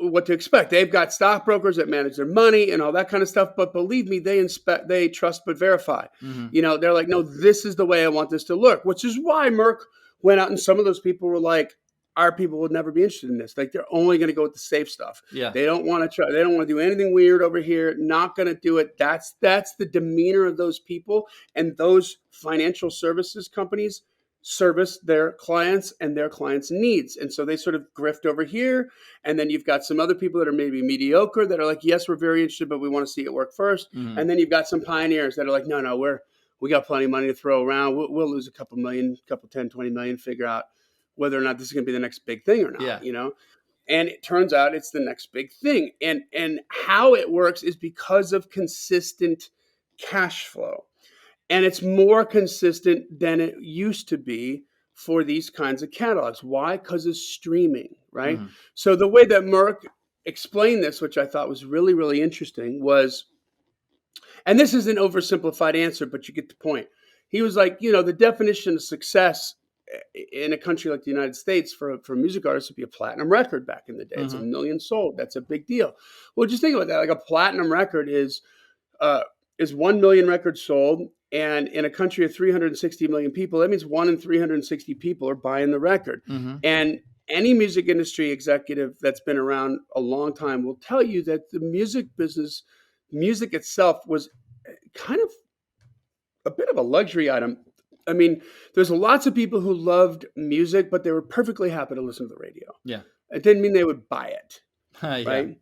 what to expect. They've got stockbrokers that manage their money and all that kind of stuff. But believe me, they trust but verify. You know, they're like, no, this is the way I want this to look, which is why Merck went out and some of those people were like, our people would never be interested in this. Like, they're only going to go with the safe stuff. Yeah. They don't want to try. They don't want to do anything weird over here. Not going to do it. That's the demeanor of those people. And those financial services companies service their clients and their clients' needs. And so they sort of grift over here. And then you've got some other people that are maybe mediocre that are like, yes, we're very interested, but we want to see it work first. And then you've got some pioneers that are like, no, we got plenty of money to throw around. We'll lose a couple million, 10, 20 million, figure out whether or not this is going to be the next big thing or not, you know? And it turns out it's the next big thing. And how it works is because of consistent cash flow. And it's more consistent than it used to be for these kinds of catalogs. Why? Because of streaming, right? So the way that Merck explained this, which I thought was really, really interesting, was, and this is an oversimplified answer, but you get the point. He was like, you know, the definition of success in a country like the United States for music artists would be a platinum record back in the day. It's 1 million sold. That's a big deal. Well, just think about that. Like, a platinum record is 1 million records sold. And in a country of 360 million people, that means 1 in 360 people are buying the record. And any music industry executive that's been around a long time will tell you that the music business, music itself, was kind of a bit of a luxury item. I mean, there's lots of people who loved music, but they were perfectly happy to listen to the radio. Yeah. It didn't mean they would buy it, right?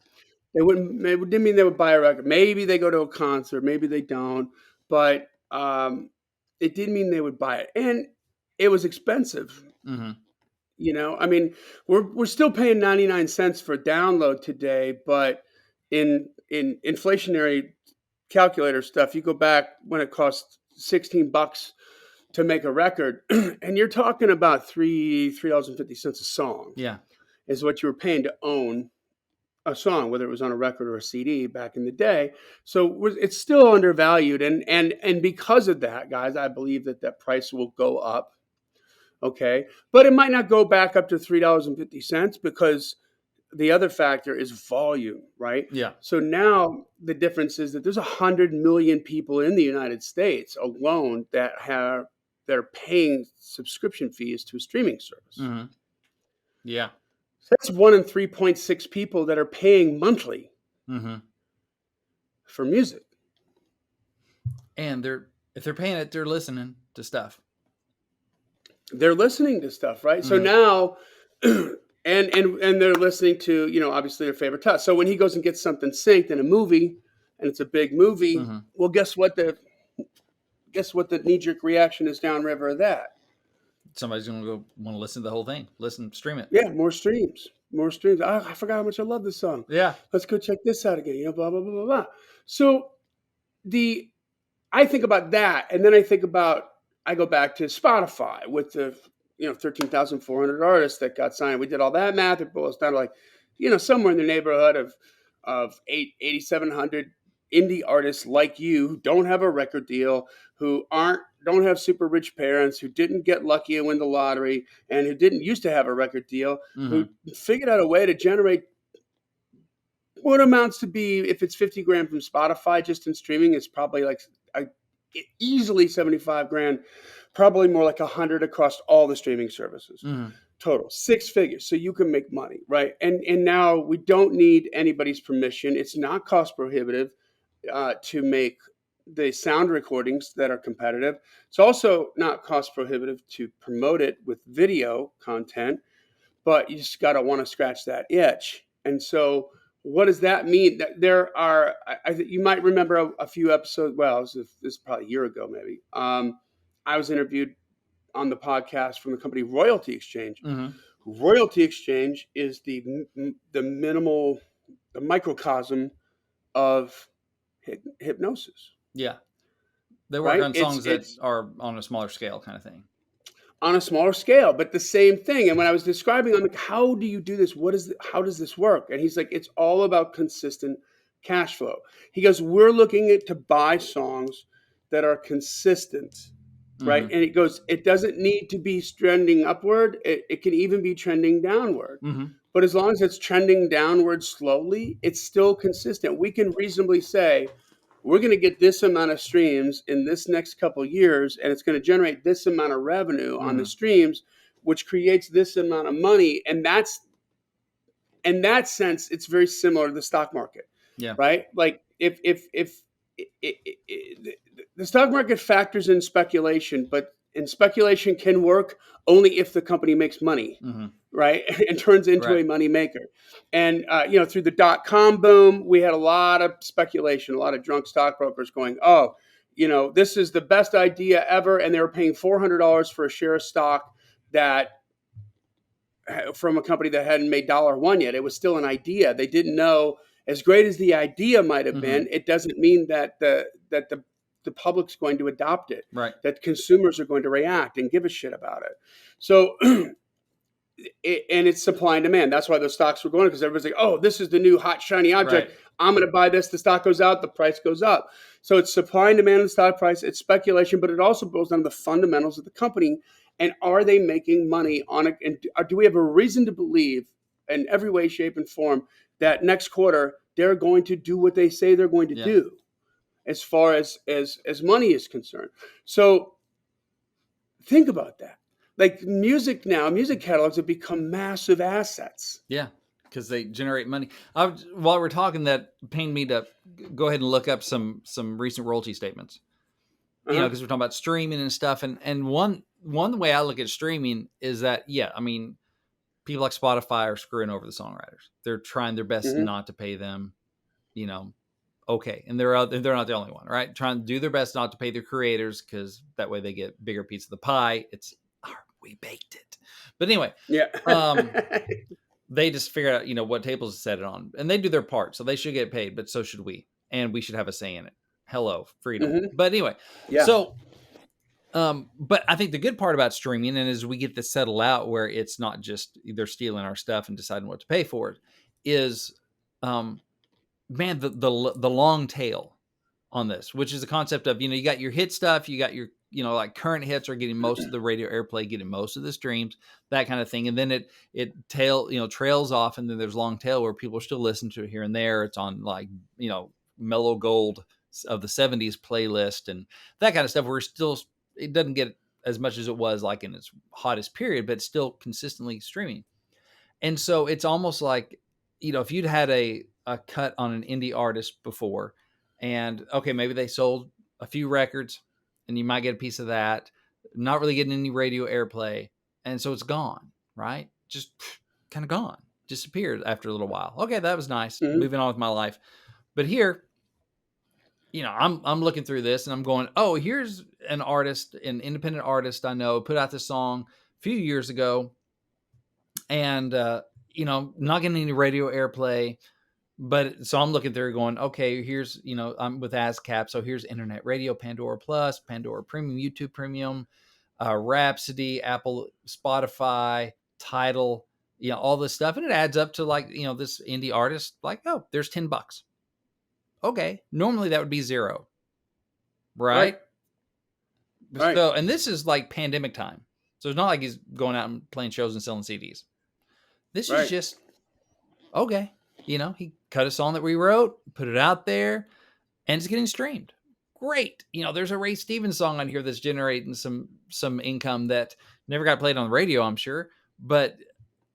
It didn't mean they would buy a record. Maybe they go to a concert, maybe they don't, but it didn't mean they would buy it, and it was expensive. You know, I mean, we're still paying 99 cents for a download today, but in inflationary calculator stuff, you go back when it cost $16 to make a record, and you're talking about $3.50 a song. Yeah, is what you were paying to own a song, whether it was on a record or a CD back in the day. So it's still undervalued. And because of that, guys, I believe that price will go up. Okay. But it might not go back up to $3.50 because the other factor is volume, right? Yeah. So now the difference is that there's 100 million people in the United States alone that are paying subscription fees to a streaming service. Yeah. That's 1 in 3.6 people that are paying monthly for music. And if they're paying it, they're listening to stuff. They're listening to stuff, right? So now, and they're listening to, you know, obviously their favorite stuff. So when he goes and gets something synced in a movie, and it's a big movie, well, guess what the knee-jerk reaction is downriver of that? Somebody's going to want to listen to the whole thing. Stream it. Yeah, more streams. I forgot how much I love this song. Yeah. Let's go check this out again. You know, blah, blah, blah, blah, blah. So I think about that. And then I go back to Spotify with the, 13,400 artists that got signed. We did all that math. It boils down to like, somewhere in the neighborhood of 8,700 indie artists like you who don't have a record deal, who don't have super rich parents, who didn't get lucky and win the lottery, and who didn't used to have a record deal, who figured out a way to generate what amounts to be, if it's 50 grand from Spotify just in streaming, it's probably like easily 75 grand, probably more like 100 across all the streaming services. total 6 figures, so you can make money, right? And now we don't need anybody's permission. It's not cost prohibitive to make the sound recordings that are competitive. It's also not cost prohibitive to promote it with video content, but you just got to want to scratch that itch. And so, what does that mean? That there are, you might remember a few episodes. Well, this is probably a year ago, maybe. I was interviewed on the podcast from the company Royalty Exchange. Mm-hmm. Royalty Exchange is the minimal, the microcosm of hypnosis. Yeah. They work Right? on songs that are on a smaller scale kind of thing. On a smaller scale, but the same thing. And when I was describing, I'm like, how do you do this? How does this work? And he's like, it's all about consistent cash flow. He goes, we're looking to buy songs that are consistent, right? Mm-hmm. And it goes, it doesn't need to be trending upward. It can even be trending downward. Mm-hmm. But as long as it's trending downward slowly, it's still consistent. We can reasonably say, we're going to get this amount of streams in this next couple of years, and it's going to generate this amount of revenue on the streams, which creates this amount of money. And that's, in that sense, it's very similar to the stock market. Yeah. Right. Like if the stock market factors in speculation, but speculation can work only if the company makes money. Mm-hmm. Right, and turns into a money maker. And through the .com boom, we had a lot of speculation, a lot of drunk stockbrokers going, "Oh, this is the best idea ever," and they were paying $400 for a share of stock that from a company that hadn't made $1 yet. It was still an idea. They didn't know, as great as the idea might have been, it doesn't mean that the public's going to adopt it. Right. That consumers are going to react and give a shit about it. So. And it's supply and demand. That's why those stocks were going, because everybody's like, oh, this is the new hot, shiny object. Right. I'm going to buy this. The stock goes out, the price goes up. So it's supply and demand of the stock price. It's speculation, but it also boils down to the fundamentals of the company. And are they making money on it? And do we have a reason to believe in every way, shape, and form that next quarter they're going to do what they say they're going to do as far as money is concerned? So think about that. Like music catalogs have become massive assets. Yeah, because they generate money. While we're talking, that pained me to go ahead and look up some recent royalty statements. Because we're talking about streaming and stuff. And one way I look at streaming is that, people like Spotify are screwing over the songwriters. They're trying their best not to pay them, okay. And they're not the only one, right? Trying to do their best not to pay their creators, because that way they get bigger piece of the pie. We baked it. But anyway, they just figured out, what tables to set it on, and they do their part. So they should get paid, but so should we. And we should have a say in it. Hello, freedom. Mm-hmm. But anyway, so, but I think the good part about streaming, and as we get this settle out where it's not just they're stealing our stuff and deciding what to pay for it, is, the long tail on this, which is the concept of, you got your hit stuff, you got your, like current hits are getting most of the radio airplay, getting most of the streams, that kind of thing. And then it trails off, and then there's long tail where people still listen to it here and there. It's on like, mellow gold of the 70s playlist and that kind of stuff, where it doesn't get as much as it was like in its hottest period, but it's still consistently streaming. And so it's almost like, if you'd had a cut on an indie artist before, and okay, maybe they sold a few records, and you might get a piece of that, not really getting any radio airplay. And so it's gone, right? Just kind of gone, disappeared after a little while. Okay, that was nice. Mm-hmm. Moving on with my life. But here, I'm looking through this and I'm going, oh, here's an independent artist I know, put out this song a few years ago, and, not getting any radio airplay. But so I'm looking through going, okay, here's, I'm with ASCAP. So here's Internet Radio, Pandora Plus, Pandora Premium, YouTube Premium, Rhapsody, Apple, Spotify, Tidal, all this stuff. And it adds up to like, this indie artist, like, oh, there's $10. Okay. Normally that would be $0. Right? So, and this is like pandemic time. So it's not like he's going out and playing shows and selling CDs. This is just, okay. He cut a song that we wrote, put it out there, and it's getting streamed. Great. There's a Ray Stevens song on here that's generating some income that never got played on the radio, I'm sure. But,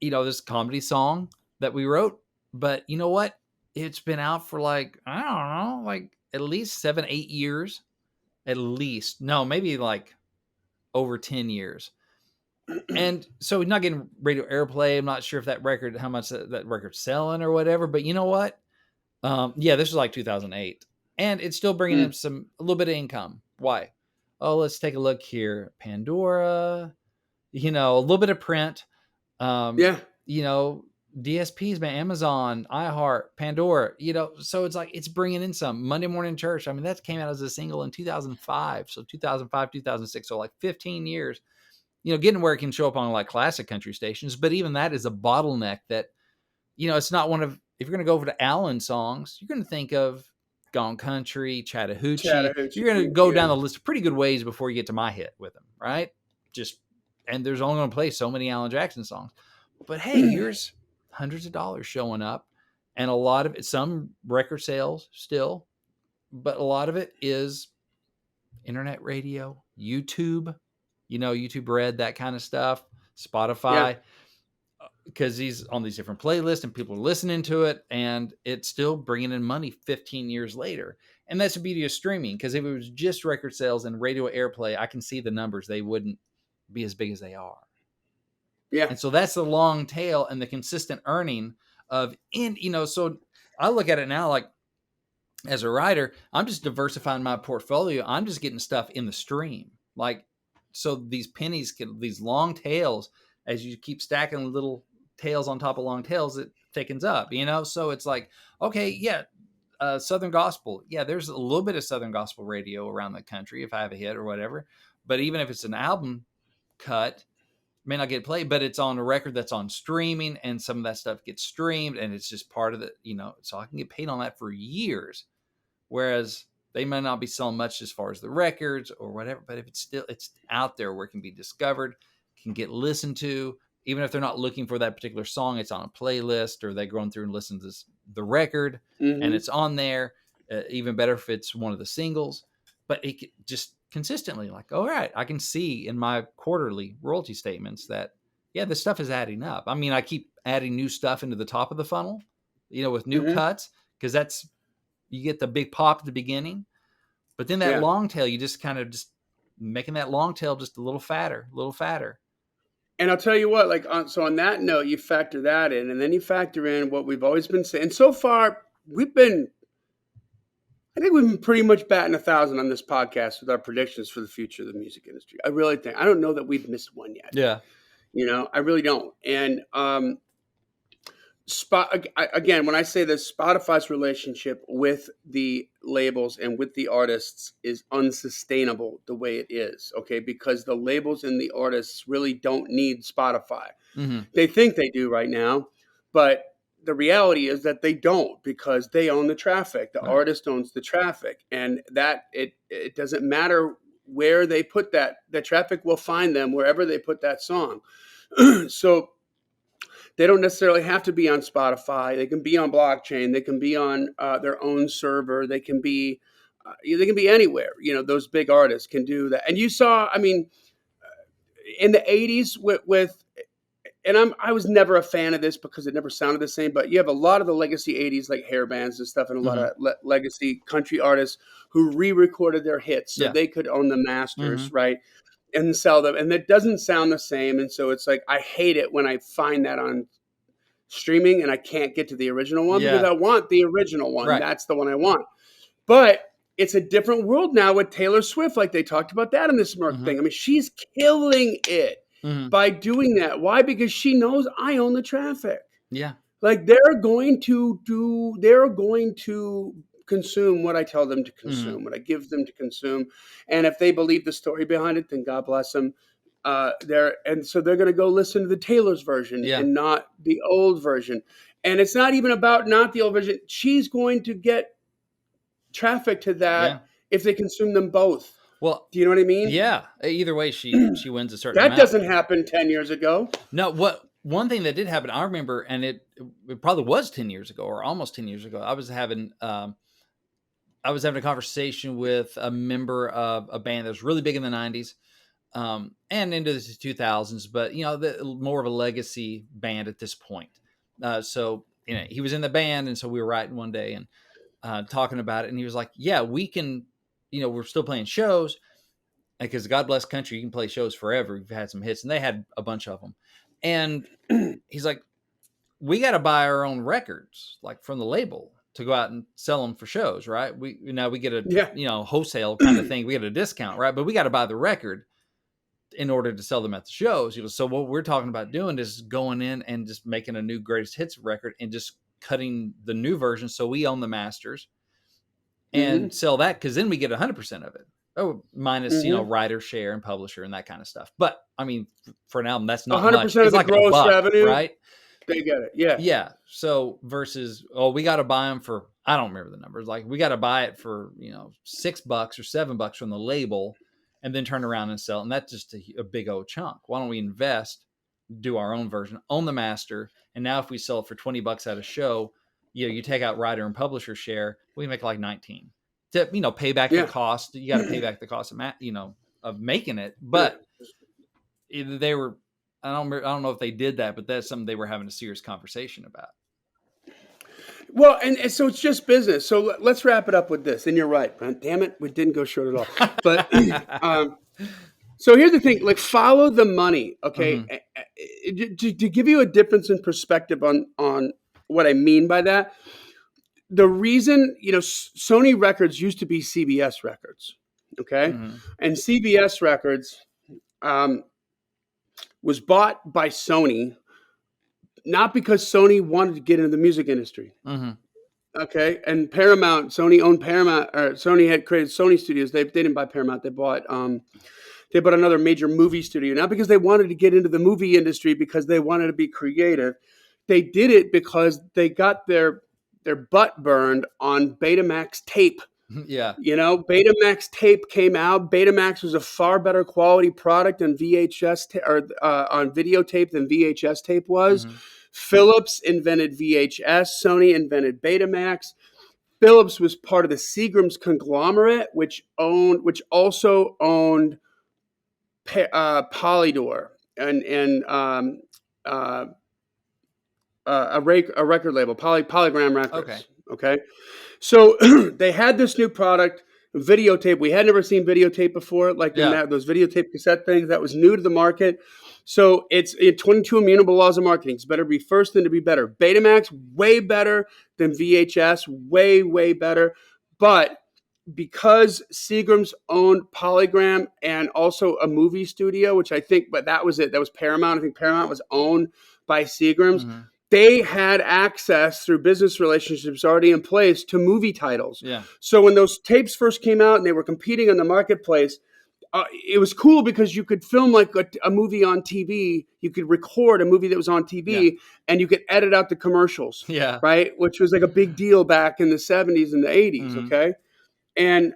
this comedy song that we wrote, but you know what? It's been out for like, I don't know, like at least 7, 8 years. At least. No, maybe like over 10 years. And so we're not getting radio airplay. I'm not sure if how much that record's selling or whatever, but you know what? Yeah, this was like 2008, and it's still bringing him a little bit of income. Why? Oh, let's take a look here. Pandora, a little bit of print. Yeah. DSPs, man, Amazon, iHeart, Pandora, so it's like, it's bringing in some. Monday Morning Church. I mean, that came out as a single in 2005. So 2005, 2006. So like 15 years, getting where it can show up on like classic country stations. But even that is a bottleneck that, it's not one of, if you're going to go over to Allen songs, you're going to think of Gone Country, Chattahoochee. You're going to go down the list pretty good ways before you get to my hit with them, right? And there's only going to play so many Alan Jackson songs. But hey, here's hundreds of dollars showing up, and a lot of it, some record sales still, but a lot of it is internet radio, YouTube, YouTube Red, that kind of stuff, Spotify, because he's on these different playlists and people are listening to it, and it's still bringing in money 15 years later. And that's the beauty of streaming, because if it was just record sales and radio airplay, I can see the numbers. They wouldn't be as big as they are. Yeah. And so that's the long tail and the consistent earning of, so I look at it now, like as a writer, I'm just diversifying my portfolio. I'm just getting stuff in the stream. Like, so these pennies these long tails, as you keep stacking little tails on top of long tails, it thickens up, So it's like, okay, yeah, Southern gospel. Yeah, there's a little bit of Southern gospel radio around the country if I have a hit or whatever. But even if it's an album cut, may not get played, but it's on a record that's on streaming, and some of that stuff gets streamed, and it's just part of the, so I can get paid on that for years. Whereas they may not be selling much as far as the records or whatever, but if it's out there where it can be discovered, can get listened to, even if they're not looking for that particular song, it's on a playlist, or they're going through and listen to the record, and it's on there. Even better if it's one of the singles, but it just consistently, like, all right, I can see in my quarterly royalty statements that, yeah, this stuff is adding up. I mean, I keep adding new stuff into the top of the funnel, with new cuts, because you get the big pop at the beginning, but then that long tail, you just kind of just making that long tail just a little fatter. And I'll tell you what, like, on that note, you factor that in, and then you factor in what we've always been saying. And so far, I think we've been pretty much batting 1,000 on this podcast with our predictions for the future of the music industry. I really think. I don't know that we've missed one yet. Yeah. I really don't. And again, when I say this, Spotify's relationship with the labels and with the artists is unsustainable the way it is, okay? Because the labels and the artists really don't need Spotify. Mm-hmm. They think they do right now, but the reality is that they don't, because they own the traffic. The artist owns the traffic, and that it doesn't matter where they put that. The traffic will find them wherever they put that song. So they don't necessarily have to be on Spotify. They can be on blockchain. They can be on their own server. They can be anywhere. Those big artists can do that. And you saw, I mean, in the 80s with and I was never a fan of this because it never sounded the same, but you have a lot of the legacy 80s, like hair bands and stuff, and a lot of legacy country artists who re-recorded their hits so they could own the masters, right, and sell them. And it doesn't sound the same. And so it's like, I hate it when I find that on streaming and I can't get to the original one because I want the original one. Right. That's the one I want. But it's a different world now with Taylor Swift, like they talked about that in this Merc thing. I mean, she's killing it. By doing that. Why? Because she knows I own the traffic. Yeah. Like they're going to consume what I tell them to consume, what I give them to consume. And if they believe the story behind it, then God bless them. So they're going to go listen to the Taylor's version and not the old version. And it's not even about not the old version. She's going to get traffic to that if they consume them both. Well, do you know what I mean? Yeah. Either way, she wins a certain that amount. Doesn't happen 10 years ago. No, one thing that did happen, I remember, and it probably was 10 years ago or almost 10 years ago. I was having a conversation with a member of a band that was really big in the 90s. and into the 2000s, but more of a legacy band at this point. So he was in the band, and so we were writing one day and talking about it, and he was like, "Yeah, we can. We're still playing shows because God bless country, you can play shows forever. We've had some hits, and they had a bunch of them." And he's like, "We got to buy our own records, like from the label, to go out and sell them for shows, right? We get a wholesale kind of thing. We get a discount, right? But we got to buy the record in order to sell them at the shows." So what we're talking about doing is going in and just making a new greatest hits record and just cutting the new version, so we own the masters and sell that, because then we get 100% of it. Oh, minus writer share and publisher and that kind of stuff. But I mean, for an album, that's not 100% much. Of the like gross revenue, right? They get it, yeah. So versus, we got to buy them for, I don't remember the numbers. Like, we got to buy it for $6 or $7 from the label, and then turn around and sell it. And that's just a big old chunk. Why don't we invest, do our own version, own the master, and now if we sell it for $20 at a show, you take out writer and publisher share, we make like 19 to pay back the cost. You got to pay back the cost of making it. But they were, I don't know if they did that, but that's something they were having a serious conversation about. Well, and so it's just business. So let's wrap it up with this. And you're right, Brent. Damn it, we didn't go short at all. But so here's the thing: like, follow the money. Okay, to give you a difference in perspective on what I mean by that. The reason, Sony Records used to be CBS Records. Okay, and CBS Records was bought by Sony. Not because Sony wanted to get into the music industry. Okay. And Sony owned Paramount, or Sony had created Sony Studios. They didn't buy Paramount. They bought another major movie studio. Not because they wanted to get into the movie industry, because they wanted to be creative. They did it because they got their butt burned on Betamax tape. Yeah. Betamax tape came out. Betamax was a far better quality product than VHS on videotape than VHS tape was. Philips invented VHS. Sony invented Betamax. Philips was part of the Seagram's conglomerate, which also owned Polydor and a record label, Polygram Records. Okay. So they had this new product, videotape. We had never seen videotape before, like those videotape cassette things. That was new to the market. So it's 22 immutable laws of marketing. It's better to be first than to be better. Betamax, way better than VHS, way, way better. But because Seagram's owned Polygram and also a movie studio, which I think, but that was it. That was Paramount. I think Paramount was owned by Seagram's. They had access through business relationships already in place to movie titles. Yeah. So when those tapes first came out and they were competing in the marketplace, it was cool because you could film like a movie on TV. You could record a movie that was on TV, and you could edit out the commercials. Yeah. Right? Which was like a big deal back in the 70s and the 80s. Okay. And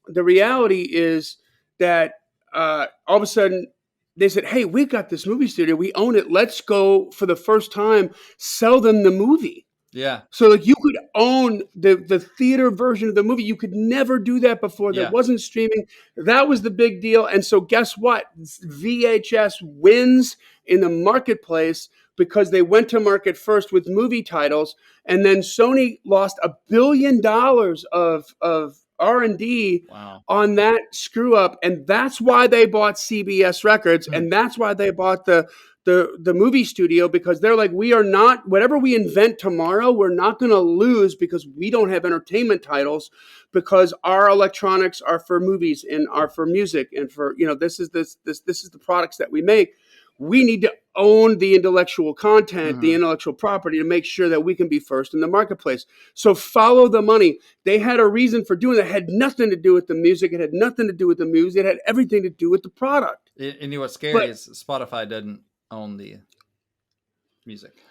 the reality is that all of a sudden, they said, "Hey, we've got this movie studio. We own it. Let's go, for the first time, sell them the movie." Yeah. So like, you could own the theater version of the movie. You could never do that before. There wasn't streaming. That was the big deal. And so guess what? VHS wins in the marketplace because they went to market first with movie titles. And then Sony lost $1 billion of R&D on that screw up, and that's why they bought CBS Records, and that's why they bought the movie studio, because they're like, we are not, whatever we invent tomorrow, we're not going to lose, because we don't have entertainment titles, because our electronics are for movies and are for music, and for this is the products that we make. We need to own the intellectual content, the intellectual property, to make sure that we can be first in the marketplace. So follow the money. They had a reason for doing that. It had nothing to do with the music. It had nothing to do with the movies. It had everything to do with the product. And what's scary is Spotify doesn't own the music.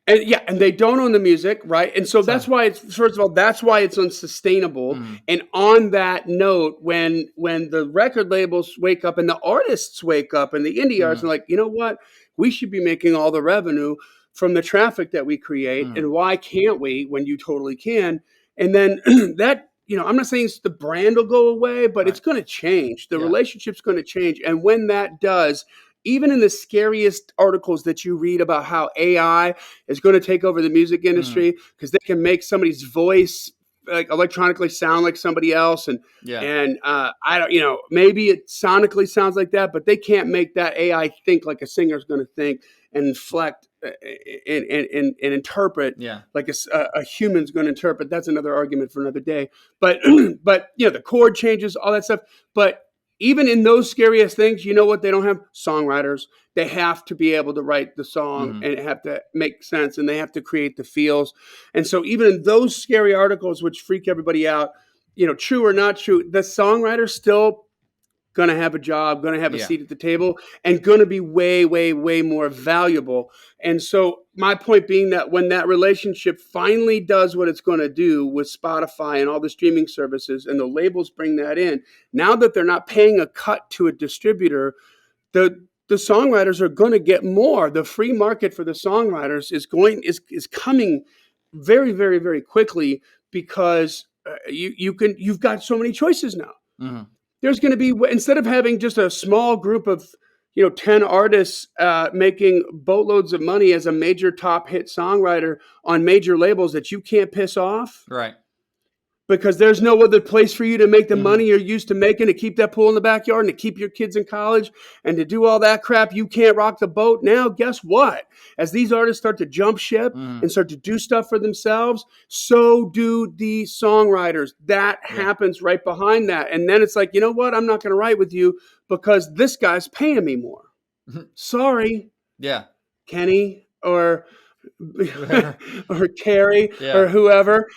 And they don't own the music, right? And so that's why that's why it's unsustainable. And on that note, when the record labels wake up and the artists wake up and the indie artists are like, you know what? We should be making all the revenue from the traffic that we create. And why can't we, when you totally can? And then that, I'm not saying the brand will go away, but it's going to change. The relationship's going to change. And when that does, even in the scariest articles that you read about how AI is going to take over the music industry because they can make somebody's voice like electronically sound like somebody else, and I don't, maybe it sonically sounds like that, but they can't make that AI think like a singer's going to think and inflect and interpret like a human's going to interpret. That's another argument for another day. But the chord changes, all that stuff. But even in those scariest things, you know what? They don't have songwriters. They have to be able to write the song and it have to make sense, and they have to create the feels. And so even in those scary articles, which freak everybody out, true or not true, the songwriter's still going to have a job, going to have a seat at the table, and going to be way, way, way more valuable. And so my point being that when that relationship finally does what it's going to do with Spotify and all the streaming services, and the labels bring that in, now that they're not paying a cut to a distributor, the songwriters are going to get more. The free market for the songwriters is coming very, very, very quickly because you've got so many choices now. Mm-hmm. There's going to be, instead of having just a small group of 10 artists making boatloads of money as a major top hit songwriter on major labels that you can't piss off. Right. Because there's no other place for you to make the money you're used to making, to keep that pool in the backyard and to keep your kids in college and to do all that crap. You can't rock the boat. Now, guess what? As these artists start to jump ship and start to do stuff for themselves, so do the songwriters. That happens right behind that. And then it's like, you know what? I'm not going to write with you because this guy's paying me more. Sorry. Yeah. Kenny or Carrie or whoever,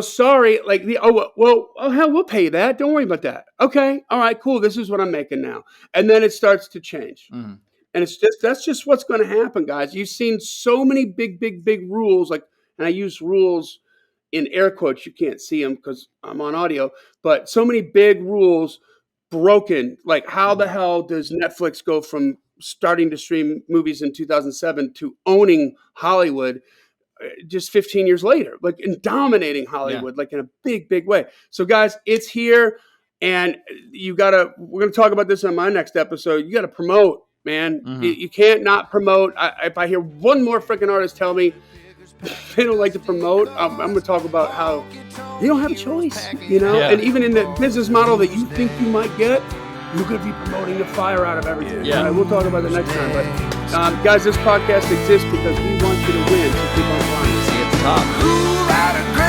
sorry, like hell, we'll pay you that. Don't worry about that. Okay. All right, cool. This is what I'm making now. And then it starts to change. Mm-hmm. And that's just what's going to happen, guys. You've seen so many big rules, and I use rules in air quotes. You can't see them because I'm on audio, but so many big rules broken. Like, how the hell does Netflix go from starting to stream movies in 2007 to owning Hollywood just 15 years later, like, and dominating Hollywood, like in a big way. So guys, it's here, and we're going to talk about this on my next episode. You got to promote, man. You can't not promote. If I hear one more freaking artist tell me they don't like to promote, I'm going to talk about how you don't have a choice, and even in the business model that you think you might get, you could be promoting the fire out of everything. Yeah. Right, we'll talk about that next time. But guys, this podcast exists because we want you to win. So keep on flying. See you at the top.